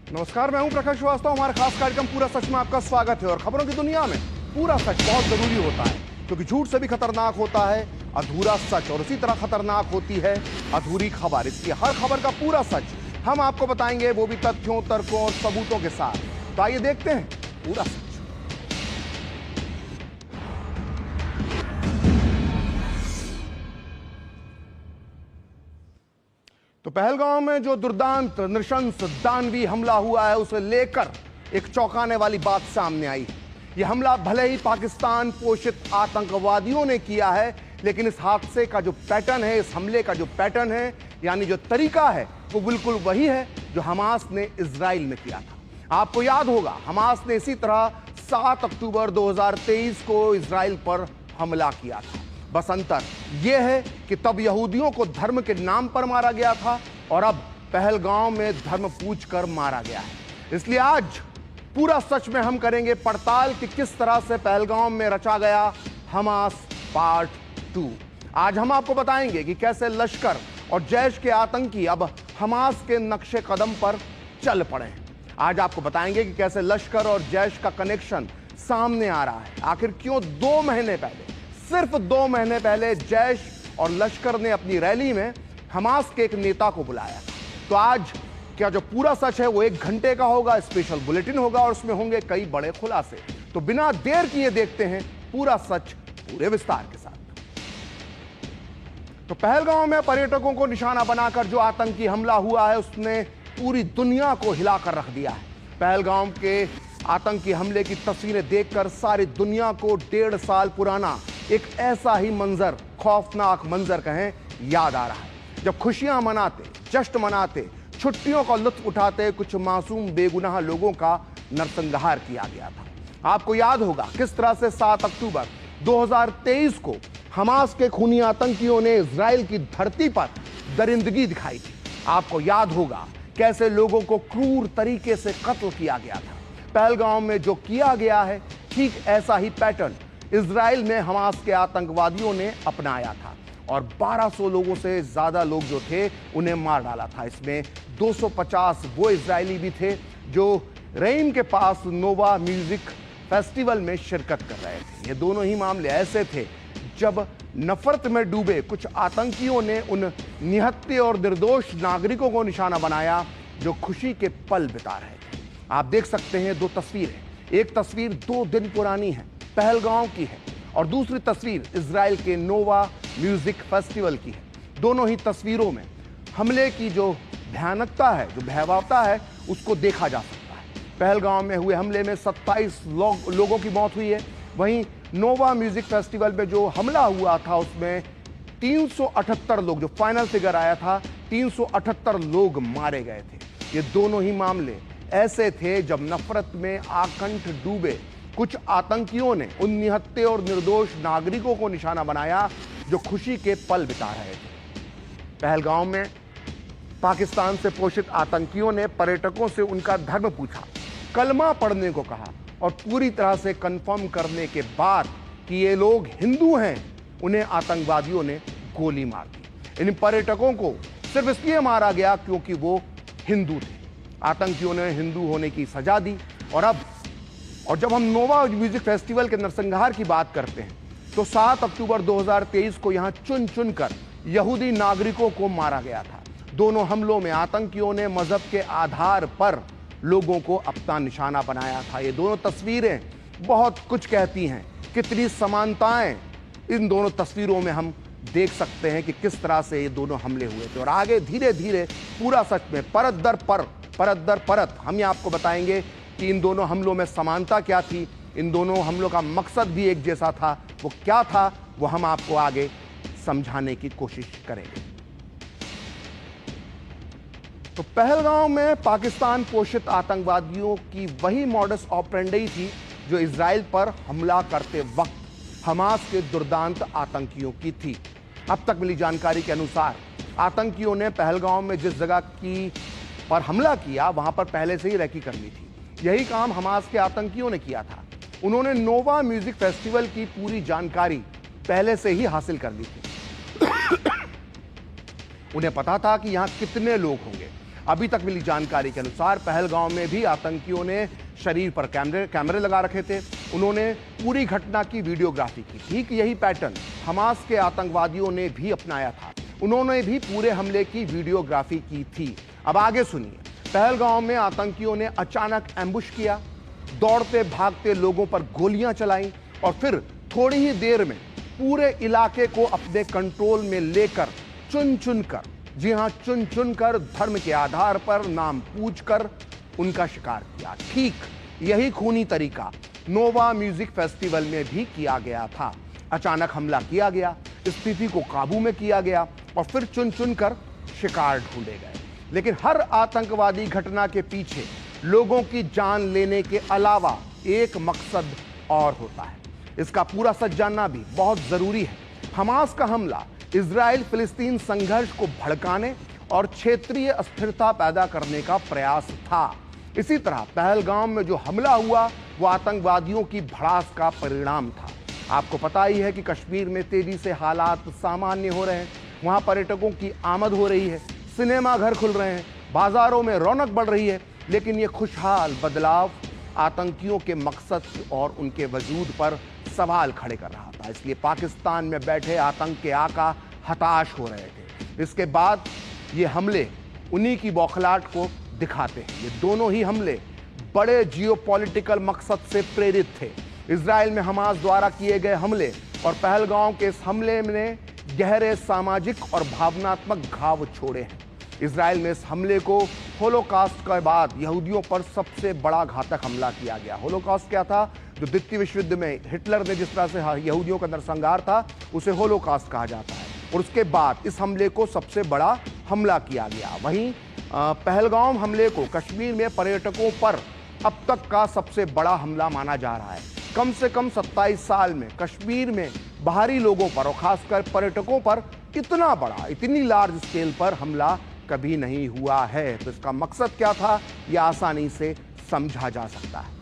नमस्कार, मैं हूं प्रकाश श्रीवास्तव। हमारा खास कार्यक्रम पूरा सच में आपका स्वागत है। और खबरों की दुनिया में पूरा सच बहुत जरूरी होता है, क्योंकि झूठ से भी खतरनाक होता है अधूरा सच, और उसी तरह खतरनाक होती है अधूरी खबर। इसलिए हर खबर का पूरा सच हम आपको बताएंगे, वो भी तथ्यों, तर्कों और सबूतों के साथ। तो आइए देखते हैं पूरा सच। तो पहलगांव में जो दुर्दांत, नृशंस, दानवी हमला हुआ है, उसे लेकर एक चौंकाने वाली बात सामने आई है। यह हमला भले ही पाकिस्तान पोषित आतंकवादियों ने किया है, लेकिन इस हादसे का जो पैटर्न है, इस हमले का जो पैटर्न है, यानी जो तरीका है, वो बिल्कुल वही है जो हमास ने इजराइल में किया था। आपको याद होगा, हमास ने इसी तरह 7 अक्टूबर 2023 को इजराइल पर हमला किया था। बस अंतर यह है कि तब यहूदियों को धर्म के नाम पर मारा गया था और अब पहलगांव में धर्म पूछकर मारा गया है। इसलिए आज पूरा सच में हम करेंगे पड़ताल कि किस तरह से पहलगांव में रचा गया हमास पार्ट 2। आज हम आपको बताएंगे कि कैसे लश्कर और जैश के आतंकी अब हमास के नक्शे कदम पर चल पड़े हैं। आज आपको बताएंगे कि कैसे लश्कर और जैश का कनेक्शन सामने आ रहा है। आखिर क्यों 2 महीने पहले, सिर्फ 2 महीने पहले जैश और लश्कर ने अपनी रैली में हमास के एक नेता को बुलाया। तो आज क्या जो पूरा सच है वो 1 घंटे का होगा, स्पेशल बुलेटिन होगा और उसमें होंगे कई बड़े खुलासे। तो बिना देर किए देखते हैं पूरा सच पूरे विस्तार के साथ। तो पहलगांव में पर्यटकों को निशाना बनाकर जो आतंकी हमला हुआ है, उसने पूरी दुनिया को हिलाकर रख दिया है। पहलगांव के आतंकी हमले की तस्वीरें देखकर सारी दुनिया को 1.5 साल पुराना एक ऐसा ही मंजर, खौफनाक मंजर कहें, याद आ रहा है, जब खुशियां मनाते, जश्न मनाते, छुट्टियों का लुत्फ उठाते कुछ मासूम बेगुनाह लोगों का नरसंहार किया गया था। आपको याद होगा किस तरह से 7 अक्टूबर 2023 को हमास के खूनी आतंकियों ने इजराइल की धरती पर दरिंदगी दिखाई थी। आपको याद होगा कैसे लोगों को क्रूर तरीके से कत्ल किया गया था। पहलगांव में जो किया गया है, ठीक ऐसा ही पैटर्न इजराइल में हमास के आतंकवादियों ने अपनाया था और 1200 लोगों से ज्यादा लोग जो थे उन्हें मार डाला था। इसमें 250 वो इजरायली भी थे जो रेम के पास नोवा म्यूजिक फेस्टिवल में शिरकत कर रहे थे। ये दोनों ही मामले ऐसे थे जब नफरत में डूबे कुछ आतंकियों ने उन निहत्थे और निर्दोष नागरिकों को निशाना बनाया जो खुशी के पल बिता रहे थे। आप देख सकते हैं 2 तस्वीरें। एक तस्वीर 2 दिन पुरानी है, पहलगांव की है, और दूसरी तस्वीर इजराइल के नोवा म्यूजिक फेस्टिवल की है। दोनों ही तस्वीरों में हमले की जो भयानकता है, जो भयावहता है, उसको देखा जा सकता है। पहलगांव में हुए हमले में 27 लोगों की मौत हुई है। वहीं नोवा म्यूजिक फेस्टिवल में जो हमला हुआ था उसमें 378 लोग, जो फाइनल फिगर आया था, 378 लोग मारे गए थे। ये दोनों ही मामले ऐसे थे जब नफरत में आकंठ डूबे कुछ आतंकियों ने उन निहत्थे और निर्दोष नागरिकों को निशाना बनाया जो खुशी के पल बिता रहे थे। पहलगांव में पाकिस्तान से पोषित आतंकियों ने पर्यटकों से उनका धर्म पूछा, कलमा पढ़ने को कहा और पूरी तरह से कंफर्म करने के बाद कि ये लोग हिंदू हैं, उन्हें आतंकवादियों ने गोली मार दी। इन पर्यटकों को सिर्फ इसलिए मारा गया क्योंकि वो हिंदू थे। आतंकियों ने हिंदू होने की सजा दी। और जब हम नोवा म्यूजिक फेस्टिवल के नरसंहार की बात करते हैं तो 7 अक्टूबर 2023 को यहां चुन चुनकर यहूदी नागरिकों को मारा गया था। दोनों हमलों में आतंकियों ने मजहब के आधार पर लोगों को अपना निशाना बनाया था। ये दोनों तस्वीरें बहुत कुछ कहती हैं। कितनी समानताएं इन दोनों तस्वीरों में हम देख सकते हैं कि किस तरह से ये दोनों हमले हुए थे। और आगे धीरे धीरे पूरा सच में परत दर परत हम ये आपको बताएंगे कि इन दोनों हमलों में समानता क्या थी, इन दोनों हमलों का मकसद भी एक जैसा था, वो क्या था, वो हम आपको आगे समझाने की कोशिश करेंगे। तो पहलगांव में पाकिस्तान पोषित आतंकवादियों की वही मॉडस ऑपरेंडी थी जो इजराइल पर हमला करते वक्त हमास के दुर्दांत आतंकियों की थी। अब तक मिली जानकारी के अनुसार आतंकियों ने पहलगांव में जिस जगह पर हमला किया वहां पर पहले से ही रेकी कर ली थी। यही काम हमास के आतंकियों ने किया था। उन्होंने नोवा म्यूजिक फेस्टिवल की पूरी जानकारी पहले से ही हासिल कर ली थी। उन्हें पता था कि यहां कितने लोग होंगे। अभी तक मिली जानकारी के अनुसार पहलगांव में भी आतंकियों ने शरीर पर कैमरे लगा रखे थे। उन्होंने पूरी घटना की वीडियोग्राफी की। ठीक यही पैटर्न हमास के आतंकवादियों ने भी अपनाया था। उन्होंने भी पूरे हमले की वीडियोग्राफी की थी। अब आगे सुनिए। पहलगांव में आतंकियों ने अचानक एम्बुश किया, दौड़ते भागते लोगों पर गोलियां चलाई और फिर थोड़ी ही देर में पूरे इलाके को अपने कंट्रोल में लेकर चुन चुन कर, जी हां, चुन चुन कर धर्म के आधार पर नाम पूछकर उनका शिकार किया। ठीक यही खूनी तरीका नोवा म्यूजिक फेस्टिवल में भी किया गया था। अचानक हमला किया गया, स्थिति को काबू में किया गया और फिर चुन चुन कर शिकार ढूंढे गए। लेकिन हर आतंकवादी घटना के पीछे लोगों की जान लेने के अलावा एक मकसद और होता है। इसका पूरा सच जानना भी बहुत जरूरी है। हमास का हमला इजराइल फिलिस्तीन संघर्ष को भड़काने और क्षेत्रीय अस्थिरता पैदा करने का प्रयास था। इसी तरह पहलगाम में जो हमला हुआ वो आतंकवादियों की भड़ास का परिणाम था। आपको पता ही है कि कश्मीर में तेजी से हालात सामान्य हो रहे हैं। वहां पर्यटकों की आमद हो रही है, सिनेमा घर खुल रहे हैं, बाजारों में रौनक बढ़ रही है। लेकिन ये खुशहाल बदलाव आतंकियों के मकसद और उनके वजूद पर सवाल खड़े कर रहा था। इसलिए पाकिस्तान में बैठे आतंक के आका हताश हो रहे थे। इसके बाद ये हमले उन्हीं की बौखलाहट को दिखाते हैं। ये दोनों ही हमले बड़े जियोपॉलिटिकल मकसद से प्रेरित थे। इजराइल में हमास द्वारा किए गए हमले और पहलगांव के इस हमले ने गहरे सामाजिक और भावनात्मक घाव छोड़े हैं। इजराइल में इस हमले को होलोकॉस्ट के बाद यहूदियों पर सबसे बड़ा घातक हमला किया गया। होलोकॉस्ट क्या था? जो द्वितीय विश्व युद्ध में हिटलर ने जिस तरह से यहूदियों का नरसंहार था, उसे होलोकॉस्ट कहा जाता है। और उसके बाद इस हमले को सबसे बड़ा हमला किया गया। वहीं पहलगाम हमले को कश्मीर में पर्यटकों पर अब तक का सबसे बड़ा हमला माना जा रहा है। कम से कम 27 साल में कश्मीर में बाहरी लोगों पर और खासकर पर्यटकों पर इतना बड़ा, इतनी लार्ज स्केल पर हमला कभी नहीं हुआ है। तो इसका मकसद क्या था, यह आसानी से समझा जा सकता है।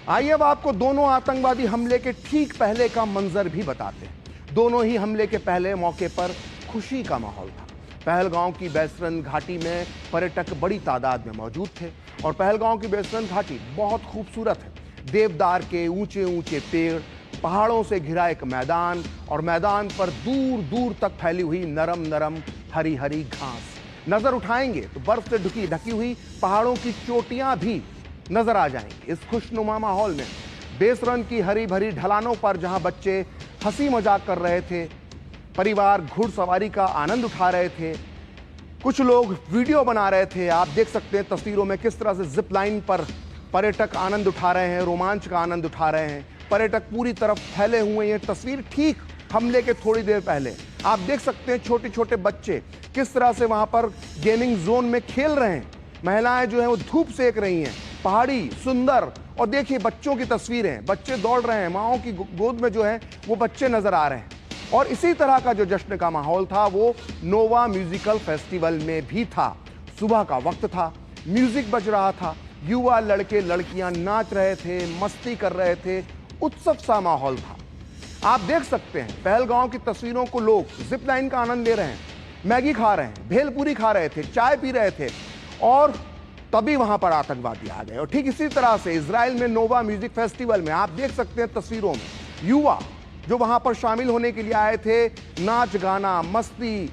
आइए अब आपको दोनों आतंकवादी हमले के ठीक पहले का मंजर भी बताते हैं। दोनों ही हमले के पहले मौके पर खुशी का माहौल था। पहलगांव की बैसरन घाटी में पर्यटक बड़ी तादाद में मौजूद थे और पहलगांव की बैसरन घाटी बहुत खूबसूरत है। देवदार के ऊंचे ऊंचे पेड़, पहाड़ों से घिरा एक मैदान और मैदान पर दूर दूर तक फैली हुई नरम नरम हरी हरी घास। नजर उठाएंगे तो बर्फ से ढकी हुई पहाड़ों की चोटियां भी नजर आ जाएंगी। इस खुशनुमा माहौल में बेसरन की हरी भरी ढलानों पर जहां बच्चे हंसी मजाक कर रहे थे, परिवार घुड़सवारी का आनंद उठा रहे थे, कुछ लोग वीडियो बना रहे थे। आप देख सकते हैं तस्वीरों में किस तरह से जिप लाइन पर पर्यटक आनंद उठा रहे हैं, रोमांच का आनंद उठा रहे हैं। पर्यटक पूरी तरफ फैले हुए हैं। तस्वीर ठीक हमले के थोड़ी देर पहले आप देख सकते हैं छोटे छोटे बच्चे किस तरह से वहां पर गेमिंग जोन में खेल रहे हैं। महिलाएं जो हैं वो धूप सेक रही हैं। पहाड़ी सुंदर, और देखिए बच्चों की तस्वीरें, बच्चे दौड़ रहे हैं, माओ की गोद में जो है वो बच्चे नजर आ रहे हैं। और इसी तरह का जो जश्न का माहौल था वो नोवा म्यूजिकल फेस्टिवल में भी था। सुबह का वक्त था, म्यूजिक बज रहा था, युवा लड़के लड़कियां नाच रहे थे, मस्ती कर रहे थे, उत्सव सा माहौल था। आप देख सकते हैं पहलगांव की तस्वीरों को, लोग जिप लाइन का आनंद ले रहे हैं, मैगी खा रहे हैं, भेलपूरी खा रहे थे, चाय पी रहे थे और तभी वहां पर आतंकवादी आ गए। और ठीक इसी तरह से इजराइल में नोवा म्यूजिक फेस्टिवल में आप देख सकते हैं तस्वीरों में युवा जो वहां पर शामिल होने के लिए आए थे, नाच गाना मस्ती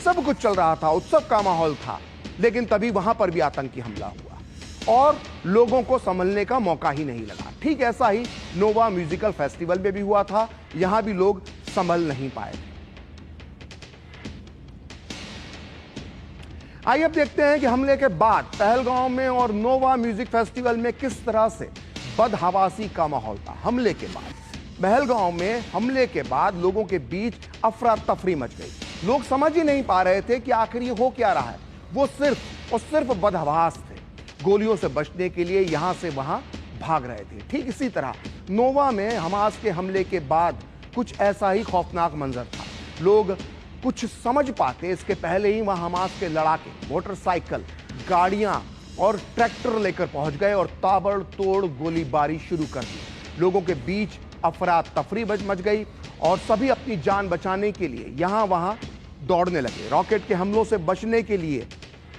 सब कुछ चल रहा था, उत्सव का माहौल था। लेकिन तभी वहां पर भी आतंकी हमला हुआ और लोगों को संभलने का मौका ही नहीं लगा। ठीक ऐसा ही नोवा म्यूजिकल फेस्टिवल में भी हुआ था, यहां भी लोग संभल नहीं पाए। आइए अब देखते हैं कि हमले के बाद पहलगांव में और नोवा म्यूजिक फेस्टिवल में किस तरह से बदहवासी का माहौल था। हमले के बाद पहलगांव में हमले के बाद लोगों के बीच अफरा तफरी मच गई। लोग समझ ही नहीं पा रहे थे कि आखिर ये हो क्या रहा है। वो सिर्फ और सिर्फ बदहवास थे, गोलियों से बचने के लिए यहां से वहां भाग रहे थे। ठीक इसी तरह नोवा में हमास के हमले के बाद कुछ ऐसा ही खौफनाक मंजर था। लोग कुछ समझ पाते इसके पहले ही वहां हमास के लड़ाके मोटरसाइकिल, गाड़ियां और ट्रैक्टर लेकर पहुंच गए और ताबड़तोड़ गोलीबारी शुरू कर दी। लोगों के बीच अफरा तफरी मच गई और सभी अपनी जान बचाने के लिए यहां वहां दौड़ने लगे। रॉकेट के हमलों से बचने के लिए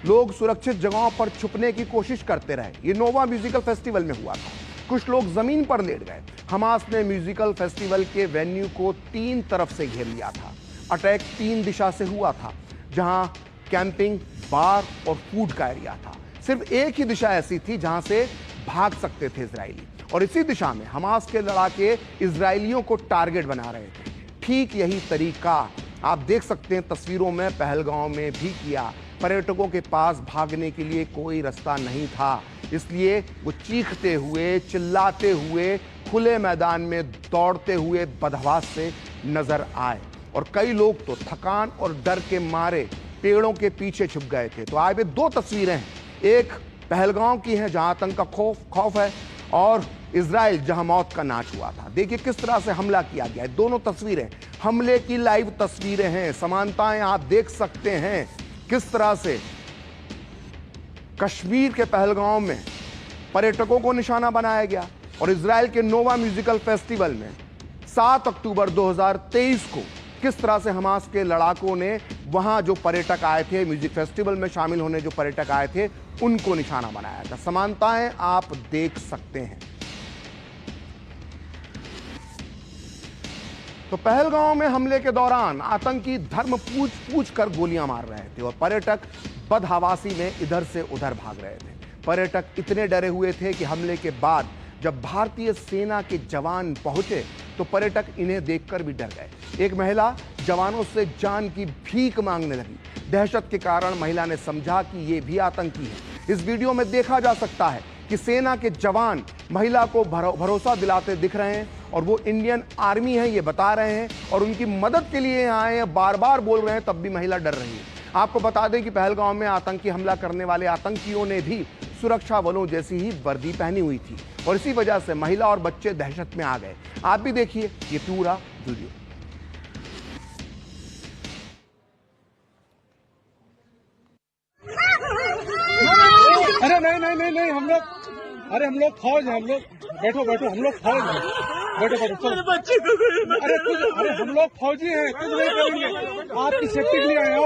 लोग सुरक्षित जगहों पर छुपने की कोशिश करते रहे। ये नोवा म्यूजिकल फेस्टिवल में हुआ था। कुछ लोग जमीन पर लेट गए। हमास ने म्यूजिकल फेस्टिवल के वेन्यू को 3 तरफ से घेर लिया था। अटैक 3 दिशा से हुआ था, जहां कैंपिंग, बार और फूड का एरिया था। सिर्फ एक ही दिशा ऐसी थी जहां से भाग सकते थे इजरायली, और इसी दिशा में हमास के लड़ाके इजरायलियों को टारगेट बना रहे थे। ठीक यही तरीका आप देख सकते हैं तस्वीरों में पहलगांव में भी किया। पर्यटकों के पास भागने के लिए कोई रास्ता नहीं था, इसलिए वो चीखते हुए, चिल्लाते हुए खुले मैदान में दौड़ते हुए बदहवास से नजर आए, और कई लोग तो थकान और डर के मारे पेड़ों के पीछे छुप गए थे। तो आए 2 तस्वीरें हैं, एक पहलगांव की है जहां आतंक का खौफ है, और इजराइल जहां मौत का नाच हुआ था। देखिए किस तरह से हमला किया गया है। दोनों तस्वीरें हमले की लाइव तस्वीरें हैं। समानताएं आप देख सकते हैं किस तरह से कश्मीर के पहलगांव में पर्यटकों को निशाना बनाया गया, और इजराइल के नोवा म्यूजिकल फेस्टिवल में 7 अक्टूबर 2023 को किस तरह से हमास के लड़ाकों ने वहां जो पर्यटक आए थे, म्यूजिक फेस्टिवल में शामिल होने जो पर्यटक आए थे, उनको निशाना बनाया था। समानताएं आप देख सकते हैं। तो पहलगांव में हमले के दौरान आतंकी धर्म पूछ कर गोलियां मार रहे थे, और पर्यटक बदहवासी में इधर से उधर भाग रहे थे। पर्यटक इतने डरे हुए थे कि हमले के बाद जब भारतीय सेना के जवान पहुंचे तो पर्यटक इन्हें देखकर भी डर गए। एक महिला जवानों से जान की भीख मांगने लगी। दहशत के कारण महिला ने समझा कि ये भी आतंकी है। इस वीडियो में देखा जा सकता है कि सेना के जवान महिला को भरोसा दिलाते दिख रहे हैं, और वो इंडियन आर्मी है ये बता रहे हैं, और उनकी मदद के लिए यहाँ आए हैं, बार बार बोल रहे हैं, तब भी महिला डर रही है। आपको बता दें कि पहलगांव में आतंकी हमला करने वाले आतंकियों ने भी सुरक्षा बलों जैसी ही वर्दी पहनी हुई थी, और इसी वजह से महिला और बच्चे दहशत में आ गए। आप भी देखिए ये पूरा वीडियो। अरे नहीं हम लोग फौज हैं। हम लोग बैठो हम लोग फौज हैं। बैठो चलो। अरे हम लोग फौजी हैं, कुछ नहीं करेंगे। आपकी सेफ्टी के लिए आए हैं,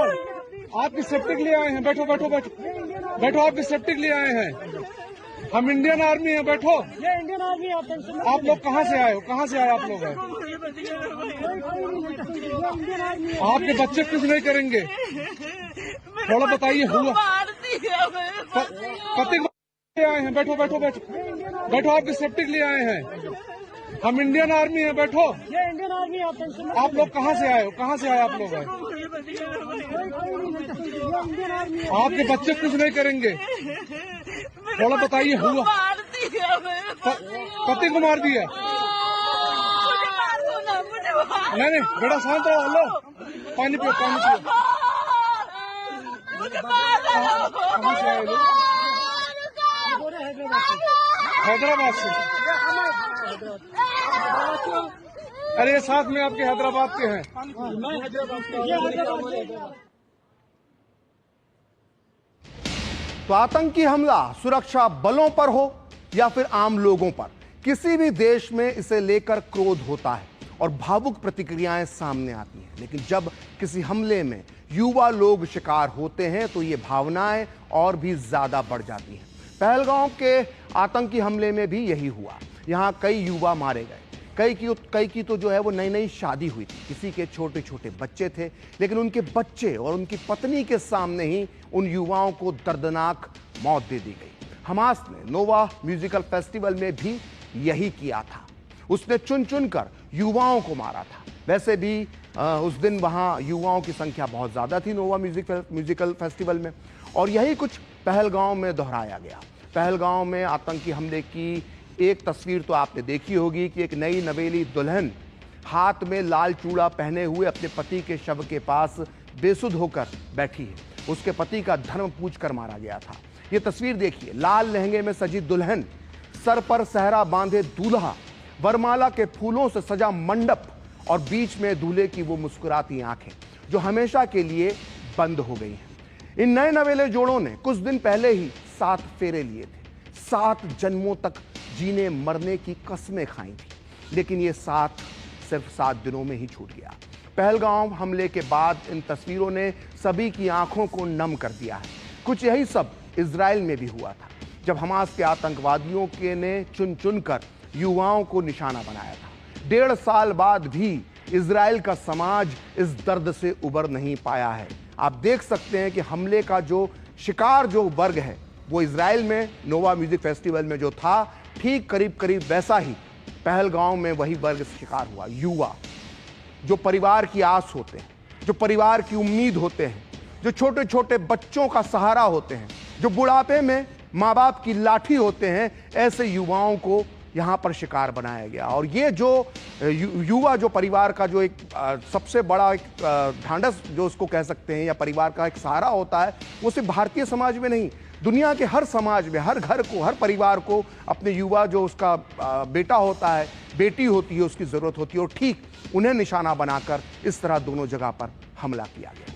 आपकी सेफ्टी के लिए आए हैं। बैठो आपकी सेफ्टी के लिए आए हैं। हम इंडियन आर्मी हैं। बैठो। ये इंडियन आर्मी आप लोग कहाँ से आए हो? कहाँ से आए आप लोग? आपके बच्चे कुछ नहीं करेंगे। थोड़ा बताइए। हुआ पति आए हैं। बैठो आपकी सेफ्टी के लिए आए हैं। हम इंडियन आर्मी हैं। बैठो। ये इंडियन आर्मी आप लोग कहाँ से आए हो? कहाँ से आए आप लोग? आपके बच्चे कुछ नहीं करेंगे। थोड़ा बताइए। हुआ पति को मार दिया? नहीं बेटा शांत रहो। हेलो पानी पियो। कहाँ से आए लोग? हैदराबाद से। अरे ये साथ में आपके हैदराबाद के हैं। तो आतंकी हमला सुरक्षा बलों पर हो या फिर आम लोगों पर, किसी भी देश में इसे लेकर क्रोध होता है और भावुक प्रतिक्रियाएं सामने आती हैं। लेकिन जब किसी हमले में युवा लोग शिकार होते हैं तो ये भावनाएं और भी ज्यादा बढ़ जाती हैं। पहलगांव के आतंकी हमले में भी यही हुआ। यहां कई युवा मारे गए। कई की तो जो है वो नई शादी हुई थी। किसी के छोटे छोटे बच्चे थे, लेकिन उनके बच्चे और उनकी पत्नी के सामने ही उन युवाओं को दर्दनाक मौत दे दी गई। हमास ने नोवा म्यूजिकल फेस्टिवल में भी यही किया था। उसने चुन चुन कर युवाओं को मारा था। वैसे भी उस दिन वहां युवाओं की संख्या बहुत ज्यादा थी नोवा म्यूजिकल फेस्टिवल में, और यही कुछ पहलगांव में दोहराया गया। पहलगांव में आतंकी हमले की एक तस्वीर तो आपने देखी होगी कि एक नई नवेली दुल्हन हाथ में लाल चूड़ा पहने हुए अपने पति के शव के पास बेसुध होकर बैठी है। उसके पति का धर्म पूछ कर मारा गया था। ये तस्वीर देखिए, लाल लहंगे में सजी दुल्हन, सर पर सहरा बांधे दूल्हा, वरमाला के फूलों से सजा मंडप, और बीच में दूल्हे की वो मुस्कुराती आंखें जो हमेशा के लिए बंद हो गई हैं। इन नए नवेले जोड़ों ने कुछ दिन पहले ही 7 फेरे लिए थे। 7 जन्मों तक जीने मरने की कस्में खाई थी, लेकिन ये 7 सिर्फ 7 दिनों में ही छूट गया। पहलगाम हमले के बाद इन तस्वीरों ने सभी की आंखों को नम कर दिया है। कुछ यही सब इजराइल में भी हुआ था, जब हमास के आतंकवादियों के ने चुन चुनकर युवाओं को निशाना बनाया था। 1.5 साल बाद भी इजराइल का समाज इस दर्द से उबर नहीं पाया है। आप देख सकते हैं कि हमले का जो शिकार जो वर्ग है वो इजराइल में नोवा म्यूजिक फेस्टिवल में जो था, ठीक करीब करीब वैसा ही पहलगाम में वही वर्ग शिकार हुआ। युवा जो परिवार की आस होते हैं, जो परिवार की उम्मीद होते हैं, जो छोटे छोटे बच्चों का सहारा होते हैं, जो बुढ़ापे में माँ बाप की लाठी होते हैं, ऐसे युवाओं को यहाँ पर शिकार बनाया गया। और ये जो युवा जो परिवार का जो एक सबसे बड़ा एक ढांढस जो उसको कह सकते हैं या परिवार का एक सहारा होता है, वो सिर्फ भारतीय समाज में नहीं, दुनिया के हर समाज में, हर घर को, हर परिवार को अपने युवा जो उसका बेटा होता है, बेटी होती है, उसकी ज़रूरत होती है। और ठीक उन्हें निशाना बनाकर इस तरह दोनों जगह पर हमला किया गया।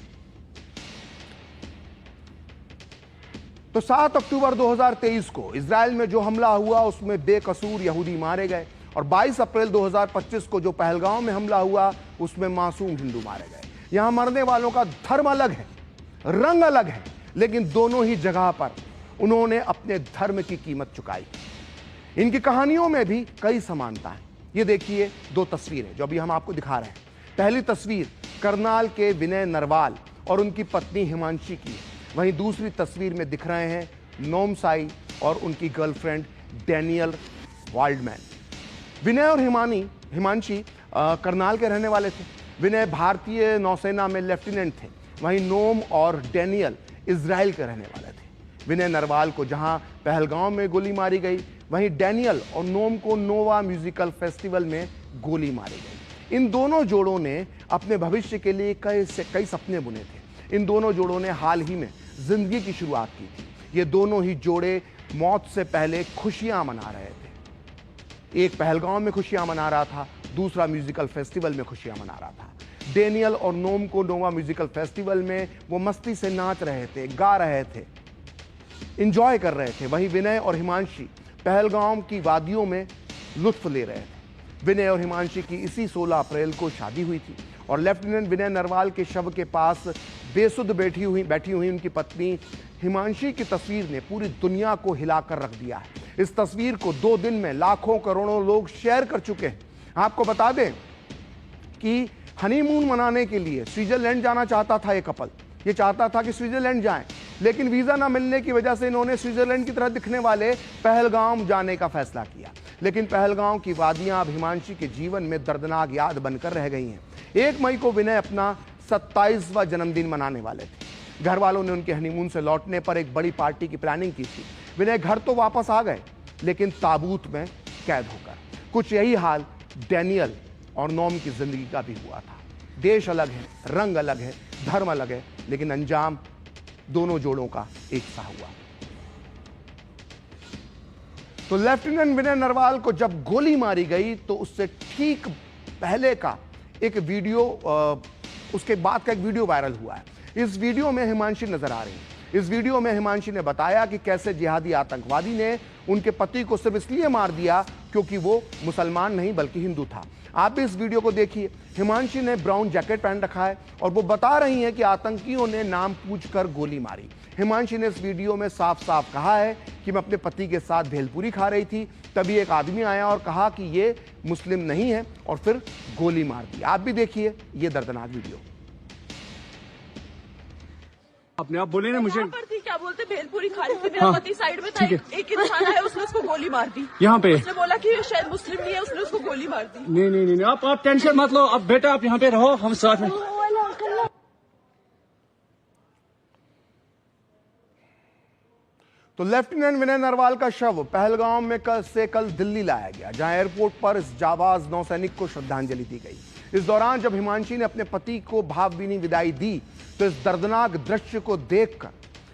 तो 7 अक्टूबर 2023 को इजराइल में जो हमला हुआ उसमें बेकसूर यहूदी मारे गए, और 22 अप्रैल 2025 को जो पहलगाम में हमला हुआ उसमें मासूम हिंदू मारे गए। यहां मरने वालों का धर्म अलग है, रंग अलग है, लेकिन दोनों ही जगह पर उन्होंने अपने धर्म की कीमत चुकाई। इनकी कहानियों में भी कई समानता है। ये देखिए 2 तस्वीरें जो अभी हम आपको दिखा रहे हैं। पहली तस्वीर करनाल के विनय नरवाल और उनकी पत्नी हिमांशी की है। वहीं दूसरी तस्वीर में दिख रहे हैं नोम साई और उनकी गर्लफ्रेंड डैनियल वाल्डमैन। विनय और हिमांशी करनाल के रहने वाले थे। विनय भारतीय नौसेना में लेफ्टिनेंट थे, वहीं नोम और डैनियल इजराइल के रहने वाले थे। विनय नरवाल को जहां पहलगाम में गोली मारी गई, वहीं डैनियल और नोम को नोवा म्यूजिकल फेस्टिवल में गोली मारी गई। इन दोनों जोड़ों ने अपने भविष्य के लिए कई सपने बुने थे। इन दोनों जोड़ों ने हाल ही में जिंदगी की शुरुआत की थी। ये दोनों ही जोड़े मौत से पहले खुशियां मना रहे थे। एक पहलगाम में खुशियां मना रहा था, दूसरा म्यूजिकल फेस्टिवल में खुशियां मना रहा था। डैनियल और नोम को नोवा म्यूजिकल फेस्टिवल में वो मस्ती से नाच रहे थे, गा रहे थे, इंजॉय कर रहे थे। वहीं विनय और हिमांशी पहलगाम की वादियों में लुत्फ ले रहे थे। विनय और हिमांशी की इसी 16 अप्रैल को शादी हुई थी और लेफ्टिनेंट विनय नरवाल के शव के पास बेसुध बैठी हुई उनकी पत्नी हिमांशी की तस्वीर ने पूरी दुनिया को हिलाकर रख दिया है। इस तस्वीर को 2 दिन में लाखों करोड़ों लोग शेयर कर चुके हैं। आपको बता दें कि हनीमून मनाने के लिए स्विट्जरलैंड जाना चाहता था ये कपल। ये चाहता था कि स्विट्जरलैंड जाएं, लेकिन वीज़ा ना मिलने की वजह से इन्होंने स्विट्जरलैंड की तरह दिखने वाले पहलगाम जाने का फैसला किया। लेकिन पहलगाम की वादियां अब हिमांशी के जीवन में दर्दनाक याद बनकर रह गई हैं। 1 मई को विनय अपना 27वां जन्मदिन मनाने वाले थे। घर वालों ने उनके हनीमून से लौटने पर एक बड़ी पार्टी की प्लानिंग की थी। विनय घर तो वापस आ गए, लेकिन ताबूत में कैद होकर। कुछ यही हाल डैनियल और नोम की जिंदगी का भी हुआ था। देश अलग है, रंग अलग है, धर्म अलग है, लेकिन अंजाम दोनों जोड़ों का एक सा हुआ। तो लेफ्टिनेंट विनय नरवाल को जब गोली मारी गई तो उससे ठीक पहले का एक वीडियो, उसके बाद का एक वीडियो वायरल हुआ है। इस वीडियो में हिमांशी नजर आ रही है। इस वीडियो में हिमांशी ने बताया कि कैसे जिहादी आतंकवादी ने उनके पति को सिर्फ इसलिए मार दिया क्योंकि वो मुसलमान नहीं बल्कि हिंदू था। आप भी इस वीडियो को देखिए। हिमांशी ने ब्राउन जैकेट पहन रखा है और वो बता रही हैं कि आतंकियों ने नाम पूछकर गोली मारी। हिमांशी ने इस वीडियो में साफ साफ कहा है कि मैं अपने पति के साथ भेलपूरी खा रही थी, तभी एक आदमी आया और कहा कि ये मुस्लिम नहीं है और फिर गोली मार दी। आप भी देखिए ये दर्दनाक वीडियो। अपने आप बोले ना मुझे क्या बोलते भेलपूरी खा रही थी, मेरा पति साइड में था, एक इंसान आया उसने उसको गोली मार दी। यहाँ पे उसने बोला कि शायद मुस्लिम नहीं है, उसने उसको गोली मार दी। नहीं, आप टेंशन मत लो। अब बेटा आप यहाँ पे रहो, हम साथ में। तो लेफ्टिनेंट विनय नरवाल का शव पहलगाम में कल दिल्ली लाया गया, जहां एयरपोर्ट पर इस जाबाज नौसैनिक को श्रद्धांजलि दी गई। इस दौरान जब हिमांशी ने अपने पति को भावभीनी विदाई दी तो इस दर्दनाक दृश्य को देखकर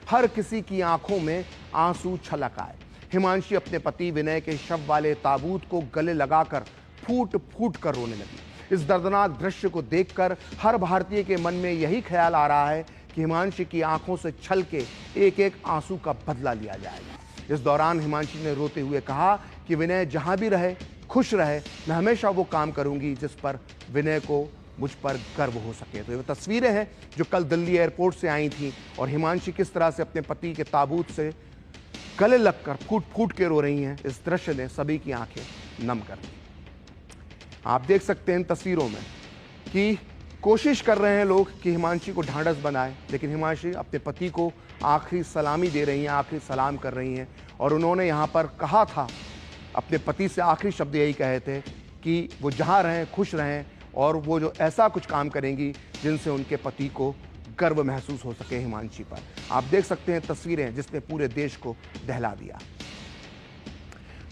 हर किसी की आंखों में आंसू छलक आए। हिमांशी अपने पति विनय के शव वाले ताबूत को गले लगाकर फूट फूट कर रोने लगी। इस दर्दनाक दृश्य को देखकर हर भारतीय के मन में यही ख्याल आ रहा है कि हिमांशी की आंखों से छल के एक एक आंसू का बदला लिया जाएगा। इस दौरान हिमांशी ने रोते हुए कहा कि विनय जहां भी रहे खुश रहे, मैं हमेशा वो काम करूंगी जिस पर विनय को मुझ पर गर्व हो सके। तो ये तस्वीरें हैं जो कल दिल्ली एयरपोर्ट से आई थी और हिमांशी किस तरह से अपने पति के ताबूत से गले लगकर फूट फूट के रो रही हैं। इस दृश्य ने सभी की आंखें नम कर दी। आप देख सकते हैं इन तस्वीरों में कि कोशिश कर रहे हैं लोग कि हिमांशी को ढांढस बनाए, लेकिन हिमांशी अपने पति को आखिरी सलामी दे रही हैं, आखिरी सलाम कर रही हैं। और उन्होंने यहाँ पर कहा था, अपने पति से आखिरी शब्द यही कहे थे कि वो जहाँ रहें खुश रहें और वो जो ऐसा कुछ काम करेंगी जिनसे उनके पति को गर्व महसूस हो सके हिमांशी पर। आप देख सकते हैं तस्वीरें जिसने पूरे देश को दहला दिया।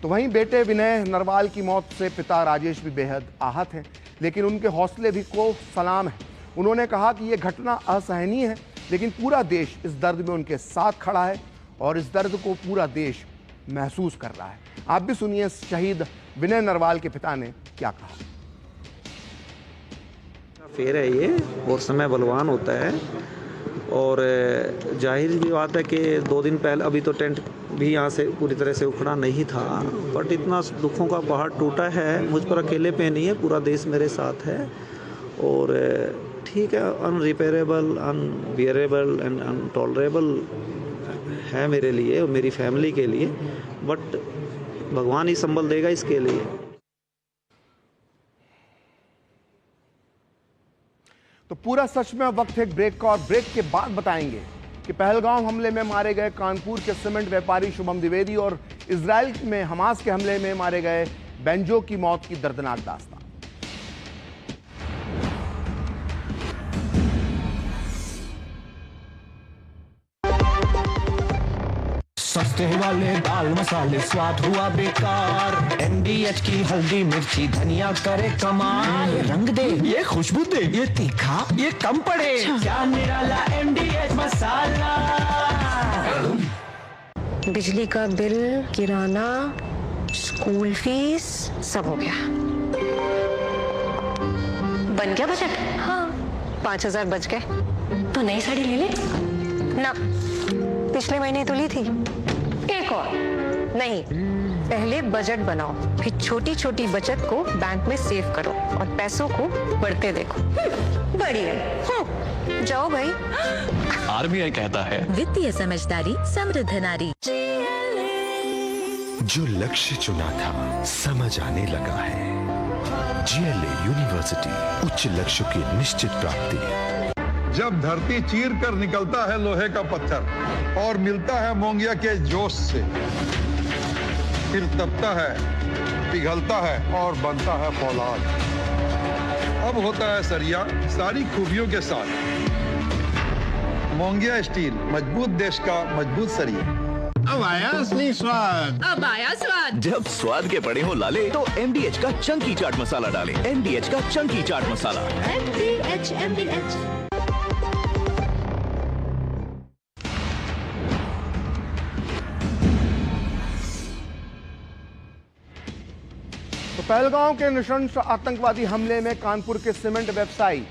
तो वहीं बेटे विनय नरवाल की मौत से पिता राजेश भी बेहद आहत हैं, लेकिन उनके हौसले भी को सलाम है। उन्होंने कहा कि यह घटना असहनीय है, लेकिन पूरा देश इस दर्द में उनके साथ खड़ा है और इस दर्द को पूरा देश महसूस कर रहा है। आप भी सुनिए शहीद विनय नरवाल के पिता ने क्या कहा। फेर है ये, और समय बलवान होता है और जाहिर सी बात है कि 2 दिन पहले अभी तो टेंट भी यहाँ से पूरी तरह से उखड़ा नहीं था, बट इतना दुखों का पहाड़ टूटा है। मुझ पर अकेले पे नहीं है, पूरा देश मेरे साथ है। और ठीक है, अनरिपेयरेबल, अनबियरेबल एंड अनटॉलरेबल है मेरे लिए और मेरी फैमिली के लिए, बट भगवान ही संभल देगा इसके लिए। तो पूरा सच में वक्त है ब्रेक का, और ब्रेक के बाद बताएंगे कि पहलगाम हमले में मारे गए कानपुर के सीमेंट व्यापारी शुभम द्विवेदी और इजराइल में हमास के हमले में मारे गए बेंजो की मौत की दर्दनाक दास्तान। सस्ते वाले दाल मसाले स्वाद हुआ बेकार, MDH की हल्दी मिर्ची धनिया करे कमाल। ये रंग दे, ये खुशबू दे, ये तीखा, ये कम पड़े, क्या निराला MDH मसाला। बिजली का बिल, किराना, स्कूल फीस सब हो गया। बन गया बजट? हाँ, 5000 बच गए। तो नई साड़ी ले ले ना, पिछले महीने तो ली थी। एक और नहीं, पहले बजट बनाओ, फिर छोटी छोटी बचत को बैंक में सेव करो और पैसों को बढ़ते देखो। बढ़िया, जाओ भाई। RBI कहता है वित्तीय समझदारी समृद्ध नारी। जो लक्ष्य चुना था समझ आने लगा है। GLA यूनिवर्सिटी, उच्च लक्ष्य की निश्चित प्राप्ति। जब धरती चीर कर निकलता है लोहे का पत्थर और मिलता है मोंगिया के जोश से, फिर तपता है, पिघलता है और बनता है फौलाद। अब होता है सरिया सारी खूबियों के साथ। मोंगिया स्टील, मजबूत देश का मजबूत सरिया। अब आया असली स्वाद। अब आया स्वाद। जब स्वाद के पड़े हो लाले तो MDH का चंकी चाट मसाला डालें। MDH का चंकी चाट मसाला। MDH। तो पहलगाम के नृशंस आतंकवादी हमले में कानपुर के सीमेंट व्यवसायी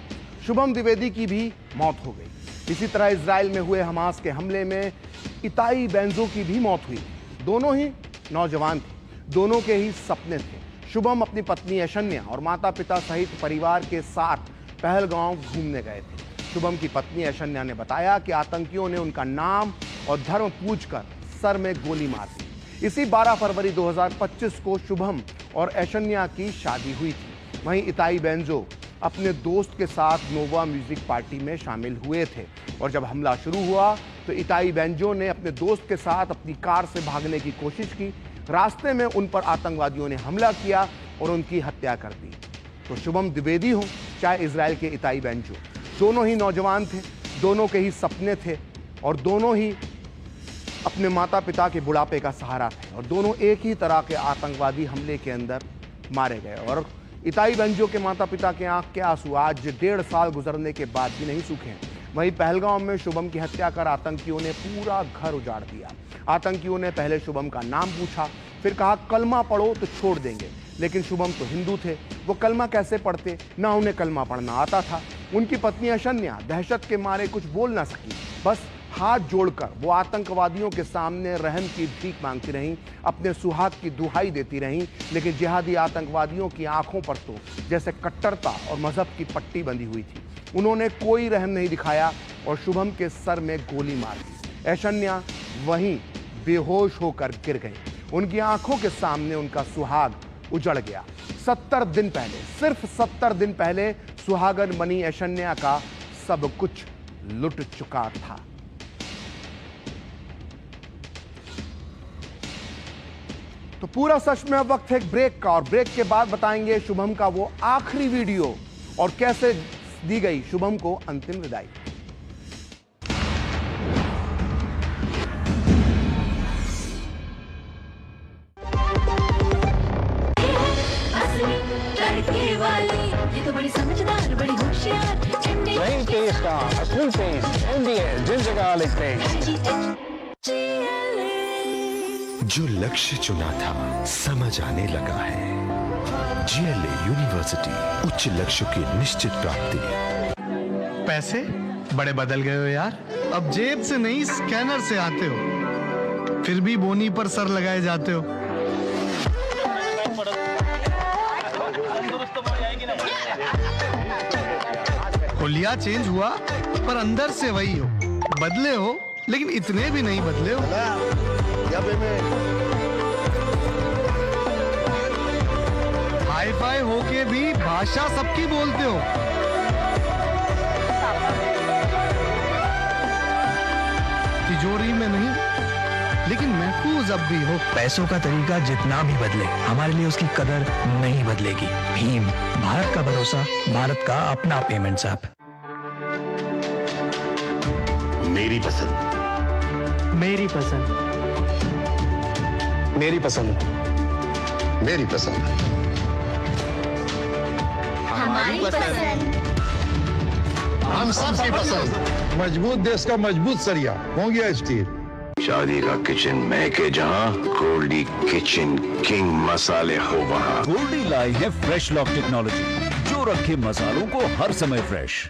शुभम द्विवेदी की भी मौत हो गई। इसी तरह इजराइल में हुए हमास के हमले में इताई बेंजो की भी मौत हुई। दोनों ही नौजवान थे, दोनों के ही सपने थे। शुभम अपनी पत्नी ऐशन्या और माता पिता सहित परिवार के साथ पहलगाम घूमने गए थे। शुभम की पत्नी ऐशन्या ने बताया कि आतंकियों ने उनका नाम और धर्म पूछकर सर में गोली मार दी। इसी 12 फरवरी 2025 को शुभम और ऐशन्या की शादी हुई थी। वहीं इताई बेंजो अपने दोस्त के साथ नोवा म्यूजिक पार्टी में शामिल हुए थे और जब हमला शुरू हुआ तो इताई बेंजो ने अपने दोस्त के साथ अपनी कार से भागने की कोशिश की। रास्ते में उन पर आतंकवादियों ने हमला किया और उनकी हत्या कर दी। तो शुभम द्विवेदी हो चाहे इजराइल के इताई बेंजो, दोनों ही नौजवान थे, दोनों के ही सपने थे और दोनों ही अपने माता पिता के बुढ़ापे का सहारा थे और दोनों एक ही तरह के आतंकवादी हमले के अंदर मारे गए। और इताई बेंजो के माता पिता के आंख के आंसू आज 1.5 साल गुजरने के बाद भी नहीं सूखे। वहीं पहलगाम में शुभम की हत्या कर आतंकियों ने पूरा घर उजाड़ दिया। आतंकियों ने पहले शुभम का नाम पूछा, फिर कहा कलमा पढ़ो तो छोड़ देंगे, लेकिन शुभम तो हिंदू थे, वो कलमा कैसे पढ़ते, ना उन्हें कलमा पढ़ना आता था। उनकी पत्नी ऐशन्या दहशत के मारे कुछ बोल ना सकी, बस हाथ जोड़कर वो आतंकवादियों के सामने रहम की भीख मांगती रहीं, अपने सुहाग की दुहाई देती रहीं, लेकिन जिहादी आतंकवादियों की आंखों पर तो जैसे कट्टरता और मजहब की पट्टी बंधी हुई थी। उन्होंने कोई रहम नहीं दिखाया और शुभम के सर में गोली मार दी। ऐशन्या वहीं बेहोश होकर गिर गई। उनकी आंखों के सामने उनका सुहाग उजड़ गया। 70 दिन पहले, सिर्फ 70 दिन पहले सुहागन बनी ऐशन्या का सब कुछ लुट चुका था। तो पूरा सच में अब वक्त है एक ब्रेक का, और ब्रेक के बाद बताएंगे शुभम का वो आखिरी वीडियो और कैसे दी गई शुभम को अंतिम विदाई। ये तो बड़ी समझदार, बड़ी होशियार। नहीं टेस्ट का असली test MDH ginger garlic paste. जो लक्ष्य चुना था समझ आने लगा है। GLA यूनिवर्सिटी, उच्च लक्ष्य की निश्चित प्राप्ति। पैसे बड़े बदल गए हो यार। अब जेब से नहीं स्कैनर से आते हो, फिर भी बोनी पर सर लगाए जाते हो। होलिया चेंज हुआ पर अंदर से वही हो। बदले हो लेकिन इतने भी नहीं बदले हो। हाई फाई होके भी भाषा सबकी बोलते हो। तिजोरी में नहीं लेकिन महफूज अब भी हो। पैसों का तरीका जितना भी बदले, हमारे लिए उसकी कदर नहीं बदलेगी। भीम, भारत का भरोसा, भारत का अपना पेमेंट्स ऐप। मेरी पसंद, मेरी पसंद, मेरी पसंद, मेरी पसंद, हमारी पसंद, हम सबकी पसंद। मजबूत देश का मजबूत सरिया हो गया स्टील। शादी का किचन मैं के जहां, गोल्डी किचन किंग मसाले हो वहां। गोल्डी लाई है फ्रेश लॉक टेक्नोलॉजी, जो रखे मसालों को हर समय फ्रेश।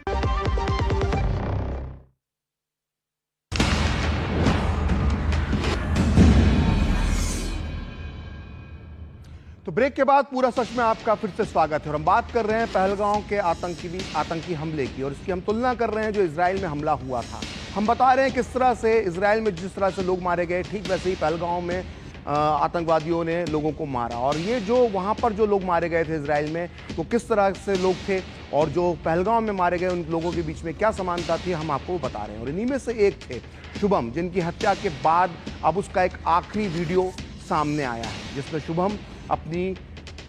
तो ब्रेक के बाद पूरा सच में आपका फिर से स्वागत है, और हम बात कर रहे हैं पहलगाम के आतंकी हमले की, और इसकी हम तुलना कर रहे हैं जो इजराइल में हमला हुआ था। हम बता रहे हैं किस तरह से इजराइल में जिस तरह से लोग मारे गए, ठीक वैसे ही पहलगाम में आतंकवादियों ने लोगों को मारा। और ये जो वहाँ पर जो लोग मारे गए थे इजराइल में, तो किस तरह से लोग थे और जो पहलगाम में मारे गए उन लोगों के बीच में क्या समानता थी, हम आपको बता रहे हैं। और इन्हीं में से एक थे शुभम, जिनकी हत्या के बाद अब उसका एक आखिरी वीडियो सामने आया है, जिसमें शुभम अपनी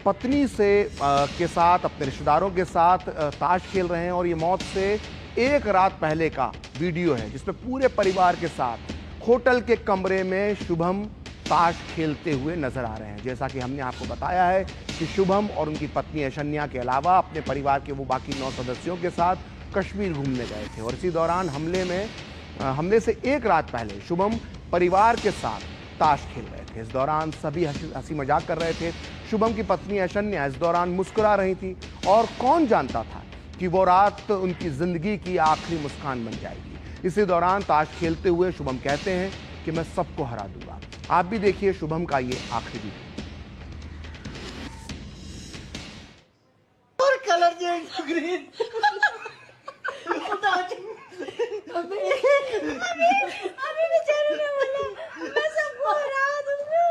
पत्नी से के साथ, अपने रिश्तेदारों के साथ ताश खेल रहे हैं। और ये मौत से एक रात पहले का वीडियो है, जिसमें पूरे परिवार के साथ होटल के कमरे में शुभम ताश खेलते हुए नजर आ रहे हैं। जैसा कि हमने आपको बताया है कि शुभम और उनकी पत्नी ऐशन्या के अलावा अपने परिवार के वो बाकी 9 सदस्यों के साथ कश्मीर घूमने गए थे। और इसी दौरान हमले से एक रात पहले शुभम परिवार के साथ ताश खेल रहे थे। इस दौरान सभी हंसी मजाक कर रहे थे। शुभम की पत्नी ऐशन्या इस दौरान मुस्कुरा रही थी, और कौन जानता था कि वो रात उनकी जिंदगी की आखिरी मुस्कान बन जाएगी। इसी दौरान ताश खेलते हुए शुभम कहते हैं कि मैं सबको हरा दूंगा। आप भी देखिए शुभम का ये आखिरी वीडियो। और कलर चेंज ग्रीन। अभी बेचारे ने बोला मैं सबको हरा दूंगा,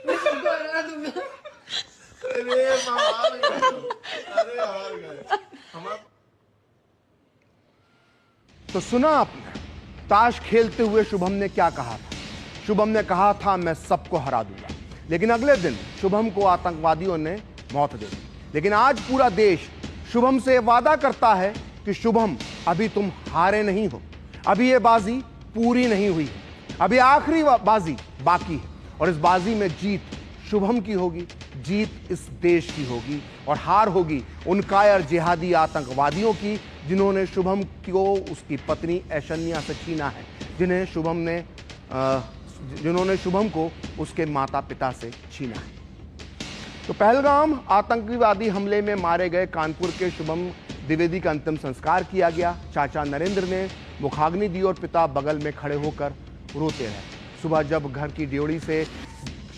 मैं सबको हरा दूंगा। अरे हार गए। तो सुना आपने ताश खेलते हुए शुभम ने क्या कहा था। शुभम ने कहा था मैं सबको हरा दूंगा, लेकिन अगले दिन शुभम को आतंकवादियों ने मौत दे दी। लेकिन आज पूरा देश शुभम से वादा करता है कि शुभम अभी तुम हारे नहीं हो, अभी ये बाजी पूरी नहीं हुई है, अभी आखिरी बाजी बाकी है। और इस बाजी में जीत शुभम की होगी, जीत इस देश की होगी, और हार होगी उन कायर जिहादी आतंकवादियों की जिन्होंने शुभम को उसकी पत्नी ऐशन्या से छीना है, जिन्होंने शुभम को उसके माता पिता से छीना है। तो पहलगाम आतंकवादी हमले में मारे गए कानपुर के शुभम द्विवेदी का अंतिम संस्कार किया गया। चाचा नरेंद्र ने मुखाग्नि दी और पिता बगल में खड़े होकर रोते रहे। सुबह जब घर की ड्योढ़ी से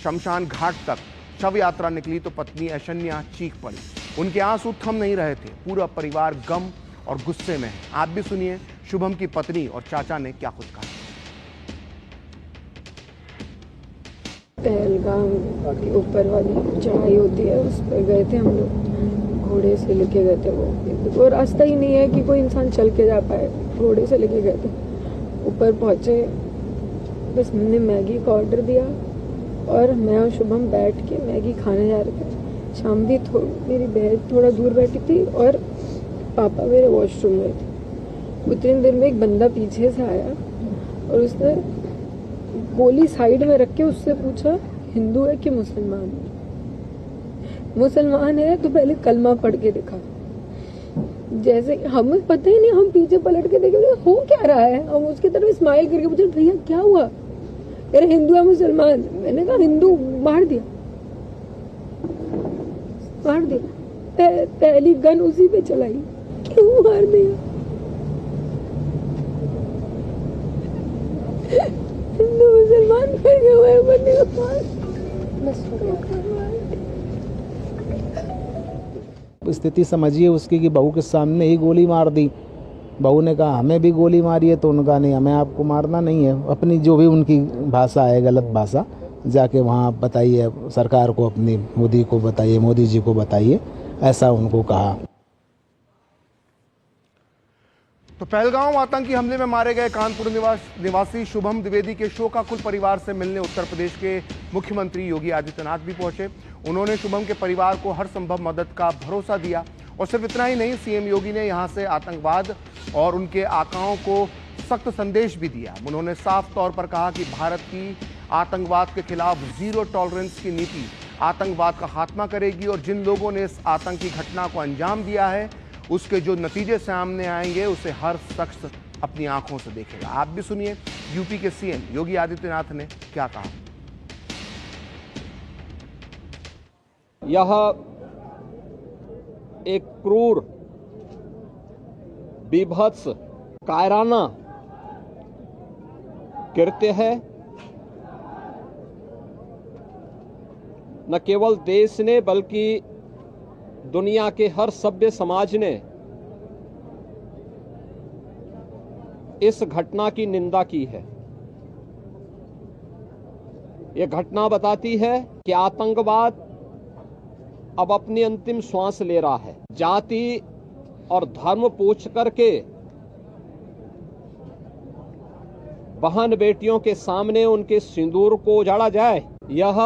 शमशान घाट तक शव यात्रा निकली तो पत्नी ऐशन्या चीख पड़ी। उनके आंसू थम नहीं रहे थे। पूरा परिवार गम और गुस्से में है। आप भी सुनिए शुभम की पत्नी और चाचा ने क्या कुछ कहा। पहलगाम के ऊपर वाली चढ़ाई होती है, उस पर गए थे हम लोग। घोड़े से लेके गए थे। वो रास्ता ही नहीं है कि कोई इंसान चल के जा पाए। घोड़े से लेके गए थे। ऊपर पहुंचे, बस हमने मैगी का ऑर्डर दिया और मैं और शुभम बैठ के मैगी खाने जा रहे थे। शाम भी मेरी बहन थोड़ा दूर बैठी थी और पापा मेरे वॉशरूम में थे। उतनी देर में एक बंदा पीछे से आया और उसने गोली साइड में रख के उससे पूछा हिंदू है कि मुसलमान है। मुसलमान है तो पहले कलमा पढ़ के दिखा। जैसे हमें पता ही नहीं, हम पीछे पलट के देखे हो क्या रहा है। हम उसकी तरफ स्माइल करके पूछे भैया क्या हुआ, अरे हिंदू है मुसलमान। मैंने कहा हिंदू, मार दिया। पहली गन उसी पे चलाई। क्यों मार दिया? हिंदू मुसलमान बने हुए बंदे को मार। स्थिति समझिए उसकी कि बहू के सामने ही गोली मार दी। बहू ने कहा हमें भी गोली मारी है, तो उनका नहीं, हमें आपको मारना नहीं है। अपनी जो भी उनकी भाषा है, गलत भाषा, जाके वहाँ बताइए सरकार को, अपनी मोदी को बताइए, मोदी जी को बताइए, ऐसा उनको कहा। तो पहलगाम आतंकी हमले में मारे गए कानपुर निवासी शुभम द्विवेदी के शोकाकुल परिवार से मिलने उत्तर प्रदेश के मुख्यमंत्री योगी आदित्यनाथ भी पहुंचे। उन्होंने शुभम के परिवार को हर संभव मदद का भरोसा दिया। और सिर्फ इतना ही नहीं, सीएम योगी ने यहां से आतंकवाद और उनके आकाओं को सख्त संदेश भी दिया। उन्होंने साफ तौर पर कहा कि भारत की आतंकवाद के खिलाफ जीरो टॉलरेंस की नीति आतंकवाद का खात्मा करेगी और जिन लोगों ने इस आतंकी घटना को अंजाम दिया है उसके जो नतीजे सामने आएंगे उसे हर शख्स अपनी आंखों से देखेगा। आप भी सुनिए यूपी के सीएम योगी आदित्यनाथ ने क्या कहा। यह एक क्रूर, बीभत्स, कायराना कृत्य है। न केवल देश ने बल्कि दुनिया के हर सभ्य समाज ने इस घटना की निंदा की है। यह घटना बताती है कि आतंकवाद अब अपनी अंतिम श्वास ले रहा है। जाति और धर्म पूछ करके बहन बेटियों के सामने उनके सिंदूर को उजाड़ा जाए, यह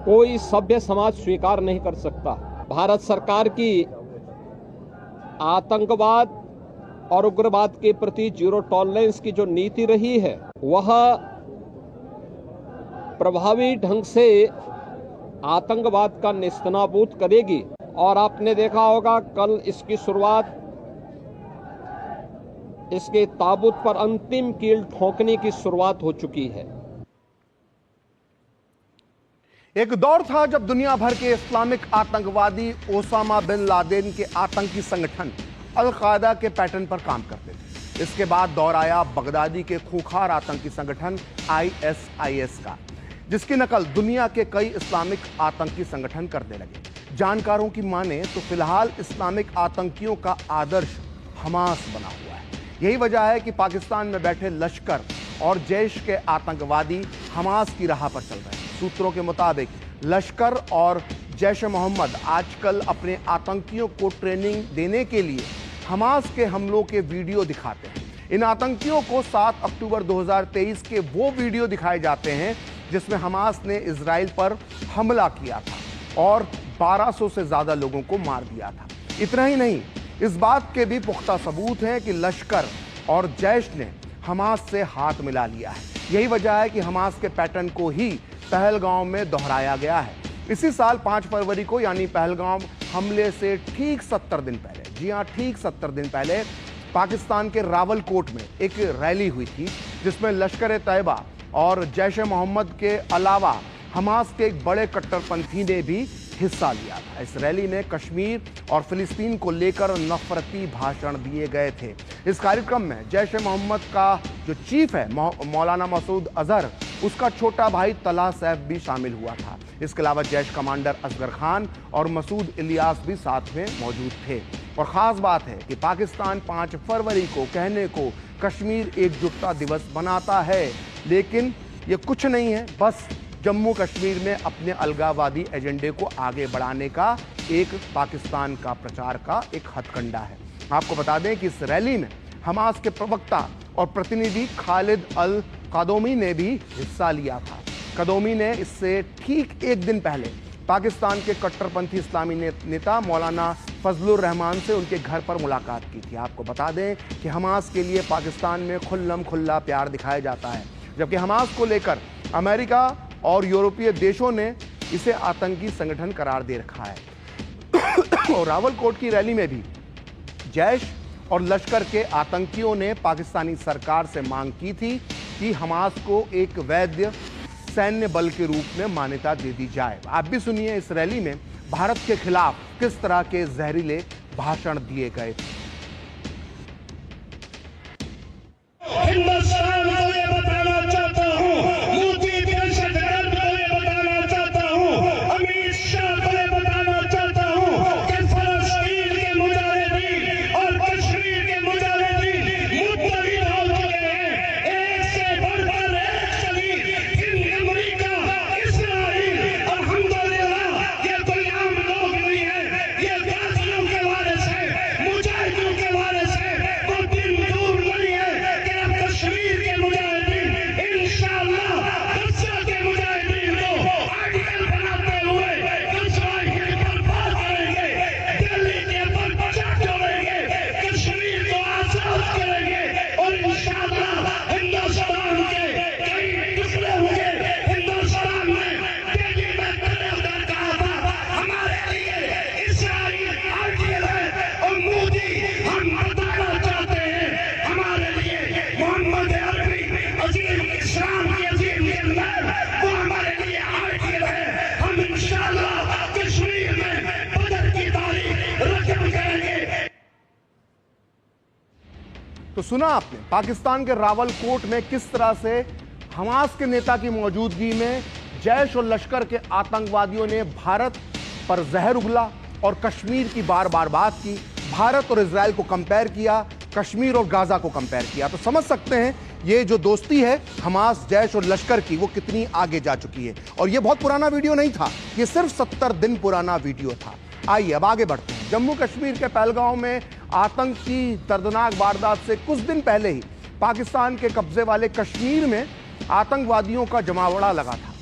कोई सभ्य समाज स्वीकार नहीं कर सकता। भारत सरकार की आतंकवाद और उग्रवाद के प्रति जीरो टॉलरेंस की जो नीति रही है वह प्रभावी ढंग से आतंकवाद का नेस्तनाबूद करेगी। और आपने देखा होगा कल इसकी शुरुआत, इसके ताबूत पर अंतिम कील ठोकने की शुरुआत हो चुकी है। एक दौर था जब दुनिया भर के इस्लामिक आतंकवादी ओसामा बिन लादेन के आतंकी संगठन अल-कायदा के पैटर्न पर काम करते थे। इसके बाद दौर आया बगदादी के खूंखार आतंकी संगठन ISIS का, जिसकी नकल दुनिया के कई इस्लामिक आतंकी संगठन करने लगे। जानकारों की माने तो फिलहाल इस्लामिक आतंकियों का आदर्श हमास बना हुआ है। यही वजह है कि पाकिस्तान में बैठे लश्कर और जैश के आतंकवादी हमास की राह पर चल रहे हैं। सूत्रों के मुताबिक लश्कर और जैश मोहम्मद आजकल अपने आतंकियों को ट्रेनिंग देने के लिए हमास के हमलों के वीडियो दिखाते हैं। इन आतंकियों को 7 अक्टूबर 2023 के वो वीडियो दिखाए जाते हैं जिसमें हमास ने इजराइल पर हमला किया था और 1200 से ज्यादा लोगों को मार दिया था। इतना ही नहीं, इस बात के भी पुख्ता सबूत हैं कि लश्कर और जैश ने हमास से हाथ मिला लिया है। यही वजह है कि हमास के पैटर्न को ही पहलगाम में दोहराया गया है। इसी साल 5 फरवरी को, यानी पहलगाम हमले से ठीक 70 दिन पहले, जी हाँ ठीक 70 दिन पहले, पाकिस्तान के रावलकोट में एक रैली हुई थी जिसमें लश्कर तैयबा और जैश मोहम्मद के अलावा हमास के एक बड़े कट्टरपंथी ने भी हिस्सा लिया था। इस रैली में कश्मीर और फिलिस्तीन को लेकर नफरती भाषण दिए गए थे। इस कार्यक्रम में जैश ए मोहम्मद का जो चीफ है मौलाना मसूद अजहर, उसका छोटा भाई तला सैफ भी शामिल हुआ था। इसके अलावा जैश कमांडर असगर खान और मसूद इलियास भी साथ में मौजूद थे। और ख़ास बात है कि पाकिस्तान 5 फरवरी को कहने को कश्मीर एकजुटता दिवस मनाता है, लेकिन ये कुछ नहीं है, बस जम्मू कश्मीर में अपने अलगाववादी एजेंडे को आगे बढ़ाने का एक पाकिस्तान का प्रचार का एक हथकंडा है। आपको बता दें कि इस रैली में हमास के प्रवक्ता और प्रतिनिधि खालिद अल कदोमी ने भी हिस्सा लिया था। कदोमी ने इससे ठीक एक दिन पहले पाकिस्तान के कट्टरपंथी इस्लामी नेता मौलाना फजलुर रहमान से उनके घर पर मुलाकात की थी। आपको बता दें कि हमास के लिए पाकिस्तान में खुल्लम खुल्ला प्यार दिखाया जाता है, जबकि हमास को लेकर अमेरिका और यूरोपीय देशों ने इसे आतंकी संगठन करार दे रखा है। और रावलकोट की रैली में भी जैश और लश्कर के आतंकियों ने पाकिस्तानी सरकार से मांग की थी कि हमास को एक वैध सैन्य बल के रूप में मान्यता दे दी जाए। आप भी सुनिए इस रैली में भारत के खिलाफ किस तरह के जहरीले भाषण दिए गए थे। हिंदुस्तान को ये बताना चाहता हूँ, मोदी दहशतगर्द को ये बताना चाहता हूँ, अमित शाह को ये बताना चाहता हूँ कि फलस्तीन के मुजाहिदीन और कश्मीर के मुजाहिदीन मुत्तहिद हो चुके हैं। एक से बढ़कर एक शरीक अमेरिका, इस्राइल, अल्हम्दुलिल्लाह ये कोई आम लोग नहीं है, ये गाजियों के वारिस है, मुजाहिदों के वारिस है। वो दिन दूर नहीं है कि अब कश्मीर के मुजाहिदीन इंशाअल्लाह गज़ा के मुजाहिदीन को आर्टिकल बनाते हुए गज़वा हिंद पर बात करेंगे, दिल्ली के पर बचा छोड़ेंगे, कश्मीर को आजाद करेंगे और इंशाअल्लाह हिंदुस्तान के कई टुकड़े होंगे। हिंदुस्तान में दिल्ली में खड़े होकर कहा था हमारे लिए इस्राइल आर्टिकल है और मोदी हम बताना चाहते हैं हमारे लिए मोहम्मद अरबी अजीम इस्लाम की अजीम जिंदगी वो हमारे लिए आर्टिकल है। हम इंशाअल्लाह कश्मीर में बदर की तारीख रकम करेंगे। तो सुना आपने पाकिस्तान के रावलकोट में किस तरह से हमास के नेता की मौजूदगी में जैश और लश्कर के आतंकवादियों ने भारत पर जहर उगला और कश्मीर की बार बार बात की, भारत और इजराइल को कंपेयर किया, कश्मीर और गाजा को कंपेयर किया। तो समझ सकते हैं ये जो दोस्ती है हमास, जैश और लश्कर की, वो कितनी आगे जा चुकी है। और ये बहुत पुराना वीडियो नहीं था, ये सिर्फ 70 दिन पुराना वीडियो था। आइए अब आगे बढ़ते हैं। जम्मू कश्मीर के पहलगांव में आतंक की दर्दनाक वारदात से कुछ दिन पहले ही पाकिस्तान के कब्जे वाले कश्मीर में आतंकवादियों का जमावड़ा लगा था।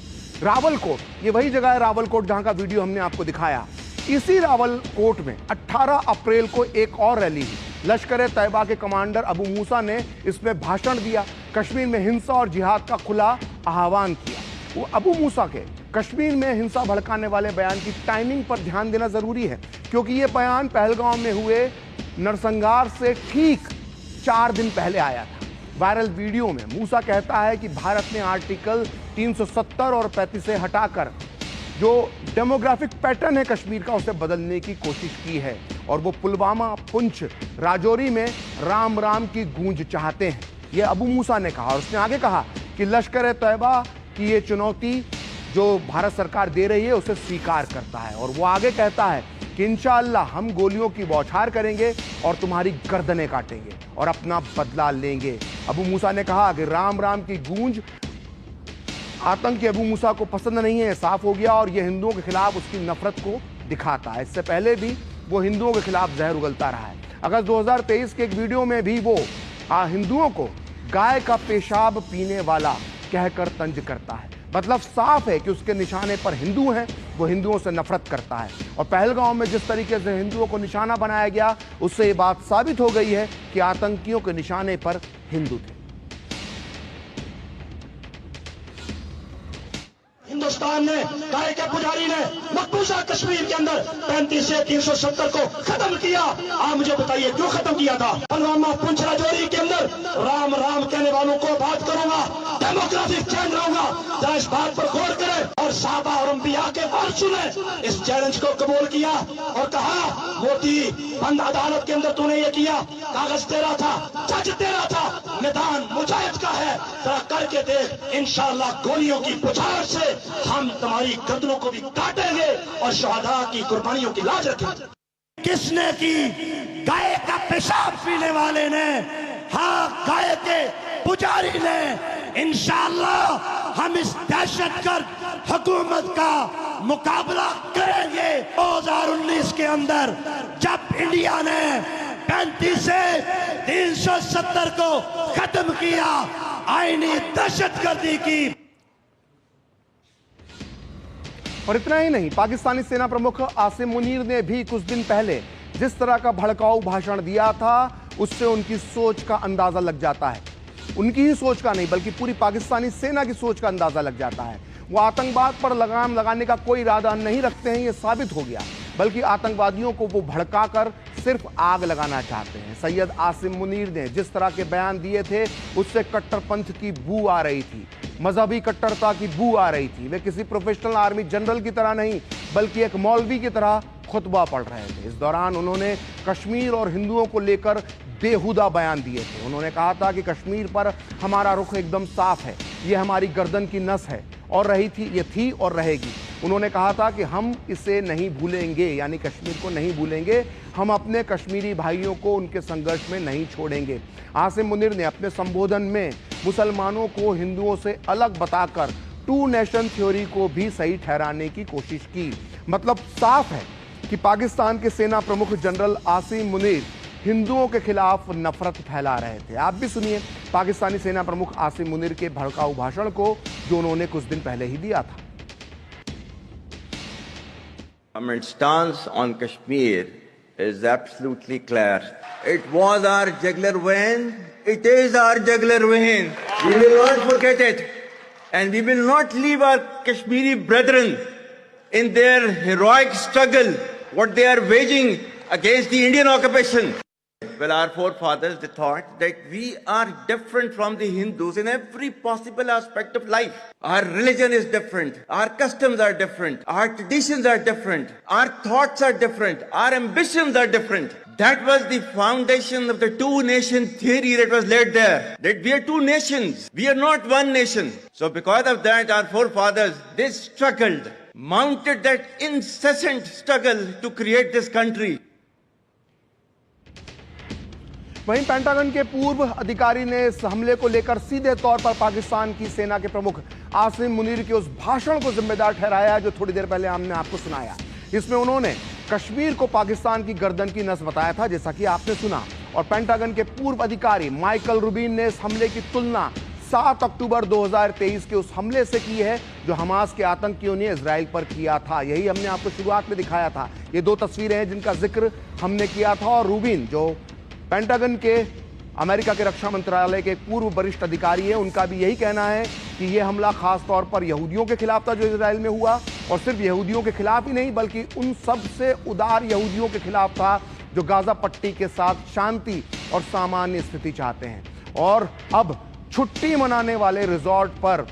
रावलकोट, ये वही जगह है रावलकोट जहां का वीडियो हमने आपको दिखाया। इसी रावलकोट में 18 अप्रैल को एक और रैली हुई। लश्कर ए तैयबा के कमांडर अबू मूसा ने इसमें भाषण दिया, कश्मीर में हिंसा और जिहाद का खुला आह्वान किया। वो अबू मूसा के कश्मीर में हिंसा भड़काने वाले बयान की टाइमिंग पर ध्यान देना जरूरी है, क्योंकि ये बयान पहलगांव में हुए नरसंहार से ठीक 4 दिन पहले आया था। वायरल वीडियो में मूसा कहता है कि भारत ने आर्टिकल 370 और 35 से हटाकर जो डेमोग्राफिक पैटर्न है कश्मीर का उसे बदलने की कोशिश की है और वो पुलवामा, पुंछ, राजौरी में राम राम की गूंज चाहते हैं, ये अबू मूसा ने कहा। और उसने आगे कहा कि लश्कर ए तैयबा की ये चुनौती जो भारत सरकार दे रही है उसे स्वीकार करता है। और वो आगे कहता है कि इंशाअल्लाह हम गोलियों की बौछार करेंगे और तुम्हारी गर्दनें काटेंगे और अपना बदला लेंगे। अबू मूसा ने कहा कि राम राम की गूंज आतंकी अबू मूसा को पसंद नहीं है, साफ हो गया, और यह हिंदुओं के खिलाफ उसकी नफरत को दिखाता है। इससे पहले भी वो हिंदुओं के खिलाफ जहर उगलता रहा है। अगस्त 2023 के एक वीडियो में भी वो हिंदुओं को गाय का पेशाब पीने वाला कहकर तंज करता है। मतलब साफ है कि उसके निशाने पर हिंदू हैं, वो हिंदुओं से नफरत करता है। और पहलगांव में जिस तरीके से हिंदुओं को निशाना बनाया गया, उससे ये बात साबित हो गई है कि आतंकियों के निशाने पर हिंदू थे। हिंदुस्तान तालिबान ने, गाय के पुजारी ने मकबूजा कश्मीर के अंदर 35 से 370 को खत्म किया। आप मुझे बताइए क्यों खत्म किया था? पुलवामा, पुंछ, राजौरी के अंदर राम राम कहने वालों को बात करूंगा, डेमोक्रेटिक चैन रहूंगा। जरा इस बात पर गौर करें और साहबा और अंबिया के बात सुने। इस चैलेंज को कबूल किया और कहा मोदी बंद अदालत के अंदर तूने ये किया, कागज तेरा था, जज तेरा था, मैदान मुजाहिद का है, जरा करके देख। इंशाअल्लाह गोलियों की पुछार से हम तुम्हारी गर्दनों को भी काटेंगे और शहादा की कुर्बानियों की लाज रखेंगे। किसने की? गाय का पेशाब पीने वाले ने, हाँ गाय के पुजारी ने। इंशाअल्लाह हम इस दहशतगर्द हुकूमत का मुकाबला करेंगे। 2019 के अंदर जब इंडिया ने 35 से 370 को खत्म किया, आईनी दहशतगर्दी की। और इतना ही नहीं, पाकिस्तानी सेना प्रमुख आसिम मुनीर ने भी कुछ दिन पहले जिस तरह का भड़काऊ भाषण दिया था, उससे उनकी सोच का अंदाजा लग जाता है। उनकी ही सोच का नहीं बल्कि पूरी पाकिस्तानी सेना की सोच का अंदाजा लग जाता है। वो आतंकवाद पर लगाम लगाने का कोई इरादा नहीं रखते हैं, ये साबित हो गया, बल्कि आतंकवादियों को वो भड़काकर सिर्फ आग लगाना चाहते हैं। सैयद आसिम मुनीर ने जिस तरह के बयान दिए थे, उससे कट्टरपंथ की बू आ रही थी, मजहबी कट्टरता की बू आ रही थी। वे किसी प्रोफेशनल आर्मी जनरल की तरह नहीं बल्कि एक मौलवी की तरह खुतबा पढ़ रहे थे। इस दौरान उन्होंने कश्मीर और हिंदुओं को लेकर बेहुदा बयान दिए थे। उन्होंने कहा था कि कश्मीर पर हमारा रुख एकदम साफ है, ये हमारी गर्दन की नस है और रही थी, ये थी और रहेगी। उन्होंने कहा था कि हम इसे नहीं भूलेंगे, यानी कश्मीर को नहीं भूलेंगे, हम अपने कश्मीरी भाइयों को उनके संघर्ष में नहीं छोड़ेंगे। आसिम मुनीर ने अपने संबोधन में मुसलमानों को हिंदुओं से अलग बताकर टू नेशन थ्योरी को भी सही ठहराने की कोशिश की। मतलब साफ है कि पाकिस्तान के सेना प्रमुख जनरल आसिम मुनीर हिंदुओं के खिलाफ नफरत फैला रहे थे। आप भी सुनिए पाकिस्तानी सेना प्रमुख आसिम मुनीर के भड़काऊ भाषण को, जो उन्होंने कुछ दिन पहले ही दिया था। Government stance on Kashmir is absolutely clear. It was our jugular vein. It is our jugular vein. We will not forget it, and we will not leave our Kashmiri brethren in their heroic struggle, what they are waging against the Indian occupation. Well, our forefathers, they thought that we are different from the Hindus in every possible aspect of life. Our religion is different. Our customs are different. Our traditions are different. Our thoughts are different. Our ambitions are different. That was the foundation of the two-nation theory that was laid there. That we are two nations. We are not one nation. So because of that, our forefathers, they struggled, mounted that incessant struggle to create this country. वहीं pentagon के पूर्व अधिकारी ने इस हमले को लेकर सीधे तौर पर पाकिस्तान की सेना के प्रमुख आसिम मुनीर के उस भाषण को जिम्मेदार ठहराया जो थोड़ी देर पहले हमने आपको सुनाया। इसमें उन्होंने कश्मीर को पाकिस्तान की गर्दन की नस बताया था, जैसा कि आपने सुना। और पेंटागन के पूर्व अधिकारी माइकल रूबिन ने इस हमले की तुलना 7 अक्टूबर 2023 के उस हमले से की है जो हमास के आतंकियों ने इजराइल पर किया था। यही हमने आपको शुरुआत में दिखाया था। ये दो तस्वीरें हैं जिनका जिक्र हमने किया था। और रूबिन जो पेंटागन के अमेरिका के रक्षा मंत्रालय के पूर्व वरिष्ठ अधिकारी हैं, उनका भी यही कहना है कि यह हमला खास तौर पर यहूदियों के खिलाफ था जो इजराइल में हुआ, और सिर्फ यहूदियों के खिलाफ ही नहीं बल्कि उन सबसे उदार यहूदियों के खिलाफ था जो गाजा पट्टी के साथ शांति और सामान्य स्थिति चाहते हैं। और अब छुट्टी मनाने वाले रिजॉर्ट पर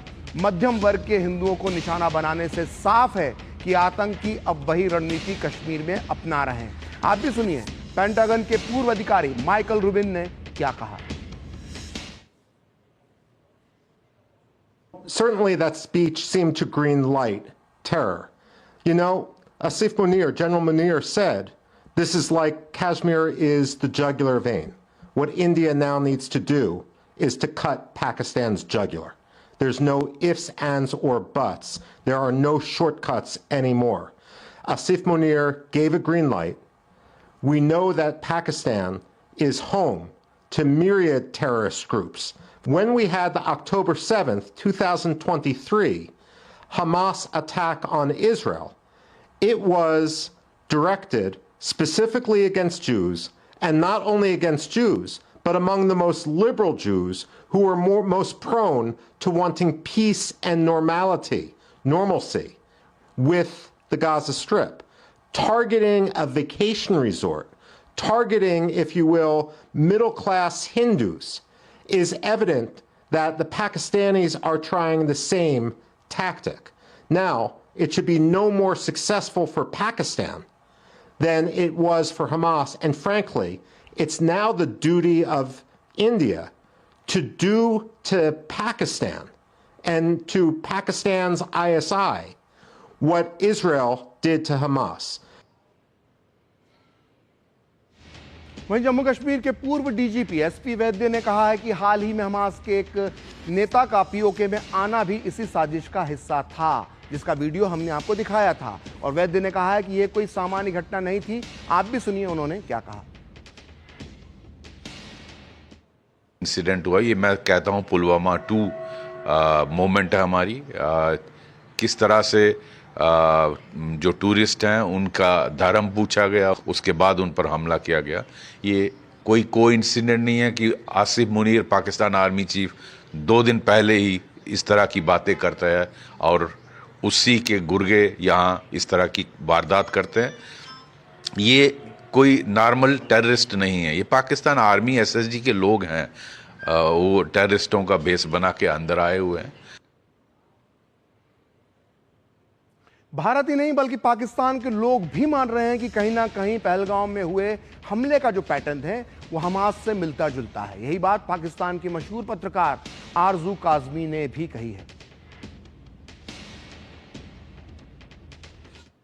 मध्यम वर्ग के हिंदुओं को निशाना बनाने से साफ है कि आतंकी अब वही रणनीति कश्मीर में अपना रहे हैं। आप भी सुनिए पेंटागन के पूर्व अधिकारी माइकल रूबिन ने क्या कहा। Certainly that speech seemed to green light terror. You know, Asif Munir, General Munir said, this is like Kashmir is the jugular vein. What India now needs to do is to cut Pakistan's jugular. There's no ifs, ands, or buts. There are no shortcuts anymore. Asif Munir gave a green light. We know that Pakistan is home to myriad terrorist groups. When we had the October 7th, 2023 Hamas attack on Israel, it was directed specifically against Jews, and not only against Jews, but among the most liberal Jews who were most prone to wanting peace and normality normalcy with the Gaza Strip, targeting a vacation resort, targeting, if you will, middle-class Hindus, is evident that the Pakistanis are trying the same tactic. Now, it should be no more successful for Pakistan than it was for Hamas, and frankly, it's now the duty of India to do to Pakistan and to Pakistan's ISI what Israel did to Hamas. वहीं जम्मू कश्मीर के पूर्व DGP SP वैद्य ने कहा है कि हाल ही में Hamas के एक नेता का पीओके में आना भी इसी साजिश का हिस्सा था, जिसका वीडियो हमने आपको दिखाया था। और वैद्य ने कहा है कि यह कोई सामान्य घटना नहीं थी। आप भी सुनिए उन्होंने क्या कहा। इंसिडेंट हुआ, ये मैं कहता हूं पुलवामा 2 मोमेंट है हमारी। किस तरह से जो टूरिस्ट हैं उनका धर्म पूछा गया, उसके बाद उन पर हमला किया गया। ये कोई इंसिडेंट नहीं है कि आसिफ मुनीर पाकिस्तान आर्मी चीफ 2 दिन पहले ही इस तरह की बातें करता है और उसी के गुर्गे यहाँ इस तरह की वारदात करते हैं। ये कोई नॉर्मल टेररिस्ट नहीं है, ये पाकिस्तान आर्मी एसएसजी के लोग हैं। वो टेररिस्टों का बेस बना के अंदर आए हुए हैं। भारत ही नहीं बल्कि पाकिस्तान के लोग भी मान रहे हैं कि कहीं ना कहीं पहलगाम में हुए हमले का जो पैटर्न है वो हमास से मिलता जुलता है। यही बात पाकिस्तान की मशहूर पत्रकार आरजू काज़मी ने भी कही है।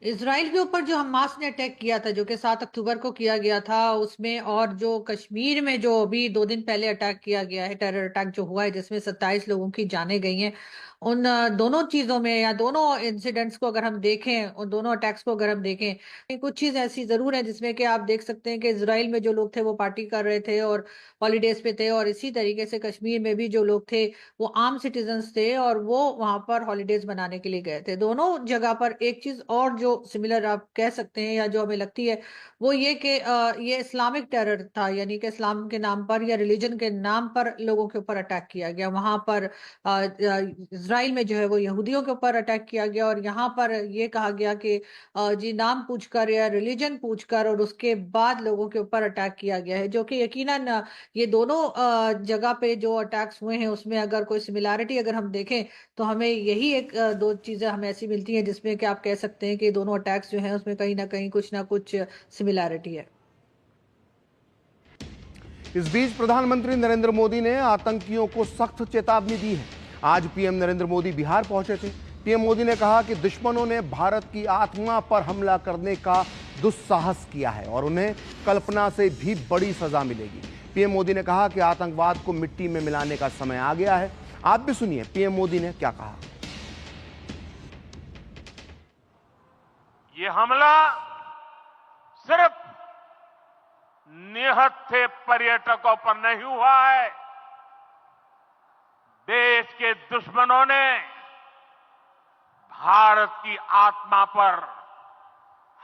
इजराइल के ऊपर जो हमास ने अटैक किया था, जो कि 7 अक्टूबर को किया गया था, उसमें और जो कश्मीर में जो अभी 2 दिन पहले अटैक किया गया है, टेरर अटैक जो हुआ है जिसमें 27 लोगों की जानें गई हैं, उन दोनों चीज़ों में या दोनों इंसिडेंट्स को अगर हम देखें, उन दोनों अटैक्स को अगर हम देखें, कुछ चीज़ ऐसी ज़रूर है जिसमें कि आप देख सकते हैं कि इजराइल में जो लोग थे वो पार्टी कर रहे थे और हॉलीडेज पे थे, और इसी तरीके से कश्मीर में भी जो लोग थे वो आम सिटीजन्स थे और वो वहाँ पर हॉलीडेज मनाने के लिए गए थे। दोनों जगह पर एक चीज़ और जो सिमिलर आप कह सकते हैं या जो हमें लगती है वो ये कि ये इस्लामिक टेरर था, यानी कि इस्लाम के नाम पर या रिलीजन के नाम पर लोगों के ऊपर अटैक किया गया। वहाँ पर इजराइल में जो है वो यहूदियों के ऊपर अटैक किया गया और यहाँ पर ये कहा गया कि जी नाम पूछकर या रिलीजन पूछकर और उसके बाद लोगों के ऊपर अटैक किया गया है, जो कि यकीनन ये दोनों जगह पे जो अटैक्स हुए हैं उसमें अगर कोई सिमिलैरिटी अगर हम देखें तो हमें यही 1-2 चीज़ें हमें ऐसी मिलती हैं जिसमें कि आप कह सकते हैं कि दोनों अटैक्स जो हैं उसमें कहीं ना कुछ सिमिलैरिटी है। इस बीच प्रधानमंत्री नरेंद्र मोदी ने आतंकियों को सख्त चेतावनी दी है। आज पीएम नरेंद्र मोदी बिहार पहुंचे थे। पीएम मोदी ने कहा कि दुश्मनों ने भारत की आत्मा पर हमला करने का दुस्साहस किया है और उन्हें कल्पना से भी बड़ी सजा मिलेगी। पीएम मोदी ने कहा कि आतंकवाद को मिट्टी में मिलाने का समय आ गया है। आप भी सुनिए पीएम मोदी ने क्या कहा। ये हमला सिर्फ निहत्थे पर्यटकों पर नहीं हुआ है, देश के दुश्मनों ने भारत की आत्मा पर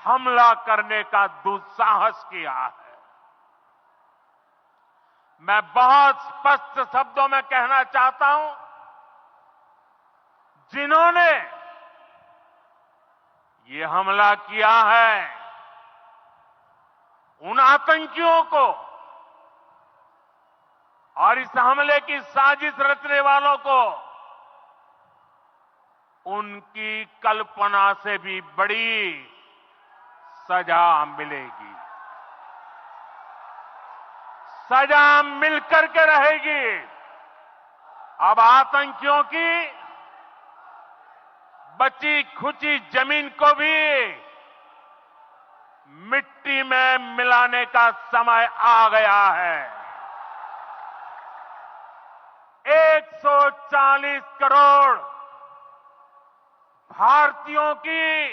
हमला करने का दुस्साहस किया है। मैं बहुत स्पष्ट शब्दों में कहना चाहता हूं, जिन्होंने ये हमला किया है उन आतंकियों को और इस हमले की साजिश रचने वालों को उनकी कल्पना से भी बड़ी सजा मिलेगी। सजा मिलकर के रहेगी। अब आतंकियों की बची खुची जमीन को भी मिट्टी में मिलाने का समय आ गया है। 140 करोड़ भारतीयों की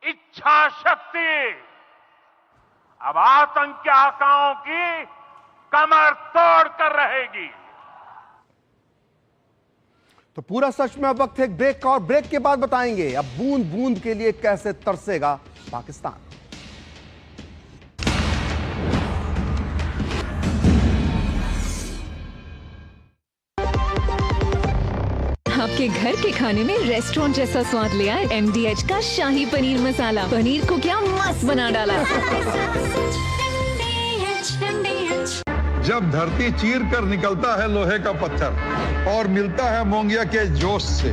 इच्छा शक्ति अब आतंकी आकाओं की कमर तोड़ कर रहेगी। तो पूरा सच में अब वक्त है एक ब्रेक का और ब्रेक के बाद बताएंगे अब बूंद बूंद के लिए कैसे तरसेगा पाकिस्तान। अब आपके घर के खाने में रेस्टोरेंट जैसा स्वाद ले आए MDH का शाही पनीर मसाला। पनीर को क्या मस्त बना डाला। जब धरती चीर कर निकलता है लोहे का पत्थर और मिलता है मोंगिया के जोश से,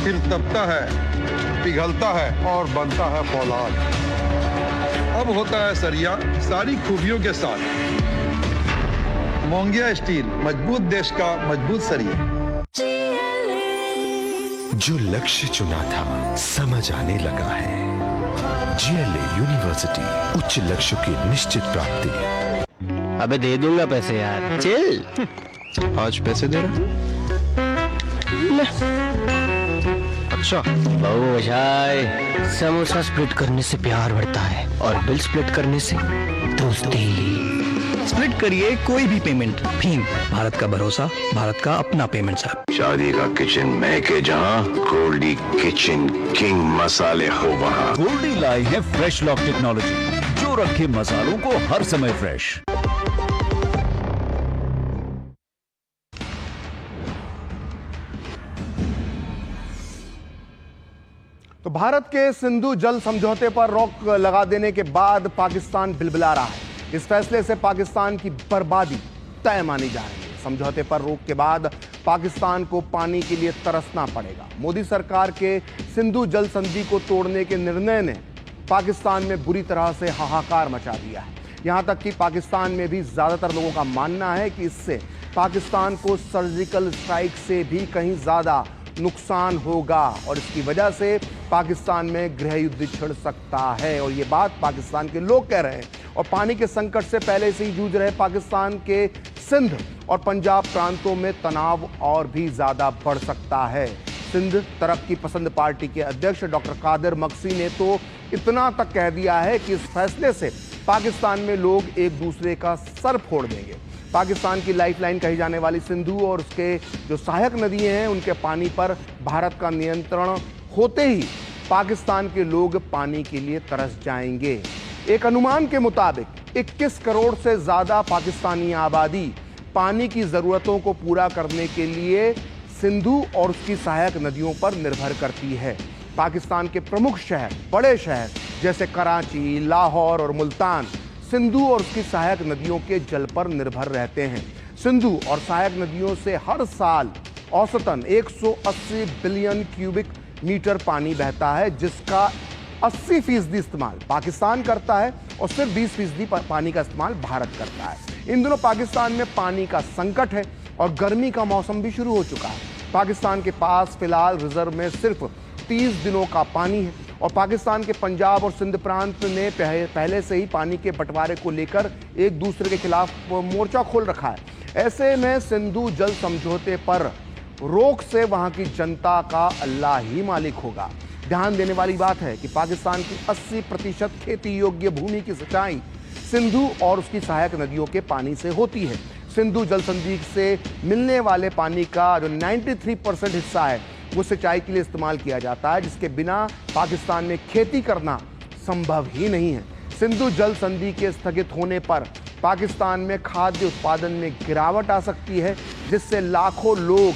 फिर तपता है, पिघलता है और बनता है फौलाद। अब होता है सरिया सारी खूबियों के साथ। मोंगिया स्टील, मजबूत देश का मजबूत सरिया। जो लक्ष्य चुना था समझ आने लगा है। GLA यूनिवर्सिटी, उच्च लक्ष्य की निश्चित प्राप्ति। अबे दे दूंगा पैसे यार, चल। आज पैसे दे रहा? अच्छा बाबू बशाई, समोसा स्प्लिट करने से प्यार बढ़ता है और बिल स्प्लिट करने से दोस्ती। स्प्लिट करिए कोई भी पेमेंट। भीम, भारत का भरोसा, भारत का अपना पेमेंट ऐप। शादी का किचन मैं के जहाँ, गोल्डी किचन किंग मसाले हो वहाँ। गोल्डी लाई है फ्रेश लॉक टेक्नोलॉजी, जो रखे मसालों को हर समय फ्रेश। तो भारत के सिंधु जल समझौते पर रोक लगा देने के बाद पाकिस्तान बिलबिला रहा है। इस फैसले से पाकिस्तान की बर्बादी तय मानी जा रही है। समझौते पर रोक के बाद पाकिस्तान को पानी के लिए तरसना पड़ेगा। मोदी सरकार के सिंधु जल संधि को तोड़ने के निर्णय ने पाकिस्तान में बुरी तरह से हाहाकार मचा दिया है। यहां तक कि पाकिस्तान में भी ज्यादातर लोगों का मानना है कि इससे पाकिस्तान को सर्जिकल स्ट्राइक से भी कहीं ज्यादा नुकसान होगा और इसकी वजह से पाकिस्तान में गृह युद्ध छिड़ सकता है। और ये बात पाकिस्तान के लोग कह रहे हैं। और पानी के संकट से पहले से ही जूझ रहे पाकिस्तान के सिंध और पंजाब प्रांतों में तनाव और भी ज्यादा बढ़ सकता है। सिंध तरक्की पसंद पार्टी के अध्यक्ष डॉक्टर कादिर मक्सी ने तो इतना तक कह दिया है कि इस फैसले से पाकिस्तान में लोग एक दूसरे का सर फोड़ देंगे। पाकिस्तान की लाइफलाइन कही जाने वाली सिंधु और उसके जो सहायक नदियां हैं उनके पानी पर भारत का नियंत्रण होते ही पाकिस्तान के लोग पानी के लिए तरस जाएंगे। एक अनुमान के मुताबिक 21 करोड़ से ज्यादा पाकिस्तानी आबादी पानी की जरूरतों को पूरा करने के लिए सिंधु और उसकी सहायक नदियों पर निर्भर करती है। पाकिस्तान के प्रमुख शहर, बड़े शहर जैसे कराची, लाहौर और मुल्तान सिंधु और उसकी सहायक नदियों के जल पर निर्भर रहते हैं। सिंधु और सहायक नदियों से हर साल औसतन 180 बिलियन क्यूबिक मीटर पानी बहता है, जिसका 80% इस्तेमाल पाकिस्तान करता है और सिर्फ 20% पानी का इस्तेमाल भारत करता है। इन दिनों पाकिस्तान में पानी का संकट है और गर्मी का मौसम भी शुरू हो चुका है। पाकिस्तान के पास फिलहाल रिजर्व में सिर्फ 30 दिनों का पानी है और पाकिस्तान के पंजाब और सिंध प्रांत ने पहले से ही पानी के बंटवारे को लेकर एक दूसरे के खिलाफ मोर्चा खोल रखा है। ऐसे में सिंधु जल समझौते पर रोक से वहां की जनता का अल्लाह ही मालिक होगा। ध्यान देने वाली बात है कि पाकिस्तान की 80% खेती योग्य भूमि की सिंचाई सिंधु और उसकी सहायक नदियों के पानी से होती है। सिंधु जल संधि से मिलने वाले पानी का जो 93% हिस्सा है वो सिंचाई के लिए इस्तेमाल किया जाता है, जिसके बिना पाकिस्तान में खेती करना संभव ही नहीं है। सिंधु जल संधि के स्थगित होने पर पाकिस्तान में खाद्य उत्पादन में गिरावट आ सकती है, जिससे लाखों लोग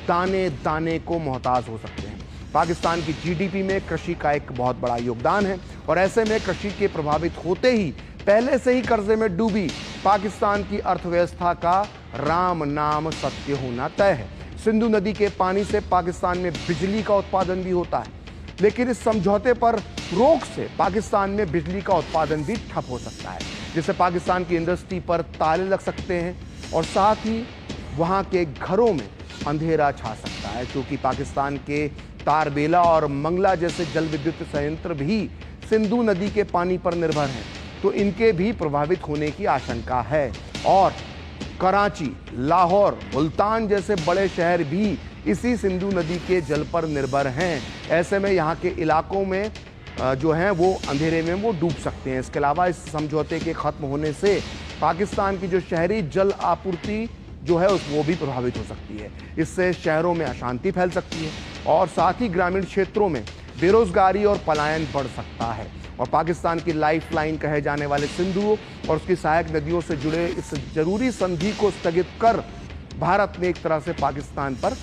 दाने दाने को मोहताज हो सकते हैं। पाकिस्तान की GDP में कृषि का एक बहुत बड़ा योगदान है और ऐसे में कृषि के प्रभावित होते ही पहले से ही कर्जे में डूबी पाकिस्तान की अर्थव्यवस्था का राम नाम सत्य होना तय है। सिंधु नदी के पानी से पाकिस्तान में बिजली का उत्पादन भी होता है, लेकिन इस समझौते पर रोक से पाकिस्तान में बिजली का उत्पादन भी ठप हो सकता है, जिससे पाकिस्तान की इंडस्ट्री पर ताले लग सकते हैं और साथ ही वहां के घरों में अंधेरा छा सकता है, क्योंकि पाकिस्तान के तारबेला और मंगला जैसे जल विद्युत संयंत्र भी सिंधु नदी के पानी पर निर्भर हैं, तो इनके भी प्रभावित होने की आशंका है। और कराची, लाहौर, मुल्तान जैसे बड़े शहर भी इसी सिंधु नदी के जल पर निर्भर हैं। ऐसे में यहाँ के इलाकों में जो हैं वो अंधेरे में वो डूब सकते हैं। इसके अलावा इस समझौते के ख़त्म होने से पाकिस्तान की जो शहरी जल आपूर्ति जो है वो भी प्रभावित हो सकती है। इससे शहरों में अशांति फैल सकती है और साथ ही ग्रामीण क्षेत्रों में बेरोजगारी और पलायन बढ़ सकता है। और पाकिस्तान की लाइफलाइन कहे जाने वाले सिंधु और उसकी सहायक नदियों से जुड़े इस जरूरी संधि को स्थगित कर भारत ने एक तरह से पाकिस्तान पर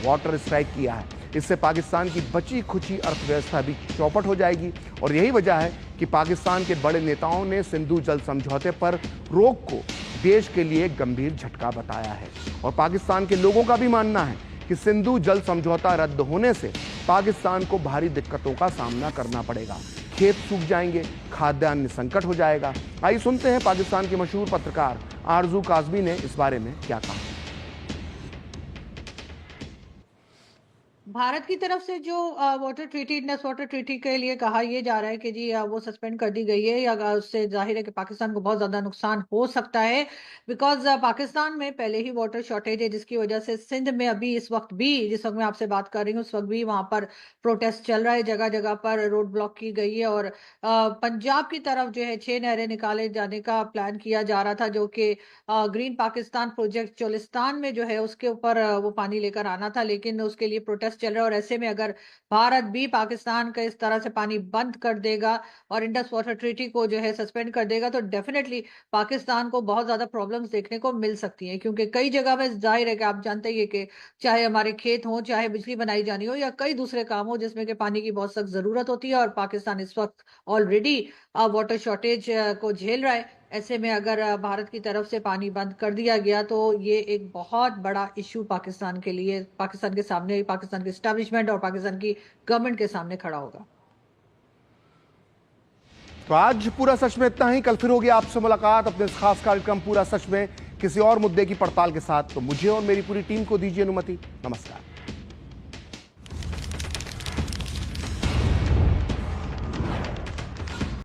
वाटर स्ट्राइक किया है। इससे पाकिस्तान की बची खुची अर्थव्यवस्था भी चौपट हो जाएगी और यही वजह है कि पाकिस्तान के बड़े नेताओं ने सिंधु जल समझौते पर रोक को देश के लिए गंभीर झटका बताया है। और पाकिस्तान के लोगों का भी मानना है कि सिंधु जल समझौता रद्द होने से पाकिस्तान को भारी दिक्कतों का सामना करना पड़ेगा। खेत सूख जाएंगे, खाद्यान्न संकट हो जाएगा। आइए सुनते हैं पाकिस्तान के मशहूर पत्रकार आरजू काज़मी ने इस बारे में क्या कहा। भारत की तरफ से जो water treaty, Indus water treaty के लिए कहा यह जा रहा है कि जी वो सस्पेंड कर दी गई है, या उससे जाहिर है कि पाकिस्तान को बहुत ज्यादा नुकसान हो सकता है, बिकॉज पाकिस्तान में पहले ही वाटर शॉर्टेज है, जिसकी वजह से सिंध में अभी इस वक्त मैं आपसे बात कर रही हूँ, उस वक्त भी वहां पर प्रोटेस्ट चल रहा है, जगह जगह पर रोड ब्लॉक की गई है। और पंजाब की तरफ जो है 6 नहरें निकाले जाने का प्लान किया जा रहा था, जो कि ग्रीन पाकिस्तान प्रोजेक्ट चोलिस्तान में जो है उसके ऊपर वो पानी लेकर आना था, लेकिन उसके लिए प्रोटेस्ट चल रहा है। और ऐसे में अगर भारत भी पाकिस्तान का इस तरह से पानी बंद कर देगा और इंडस वाटर ट्रीटी को जो है सस्पेंड कर देगा, तो डेफिनेटली पाकिस्तान को बहुत ज्यादा प्रॉब्लम्स देखने को मिल सकती हैं, क्योंकि कई जगह में जाहिर है कि आप जानते ही है कि चाहे हमारे खेत हो, चाहे बिजली बनाई जानी हो, या कई दूसरे काम हो जिसमें कि पानी की बहुत सख्त जरूरत होती है, और पाकिस्तान इस वक्त ऑलरेडी वाटर शॉर्टेज को झेल रहा है। ऐसे में अगर भारत की तरफ से पानी बंद कर दिया गया तो ये एक बहुत बड़ा इशू पाकिस्तान के लिए, पाकिस्तान के सामने, पाकिस्तान के एस्टैब्लिशमेंट और पाकिस्तान की गवर्नमेंट के सामने खड़ा होगा। तो आज पूरा सच में इतना ही। कल फिर होगी आपसे मुलाकात अपने इस खास कार्यक्रम पूरा सच में किसी और मुद्दे की पड़ताल के साथ। तो मुझे और मेरी पूरी टीम को दीजिए अनुमति। नमस्कार।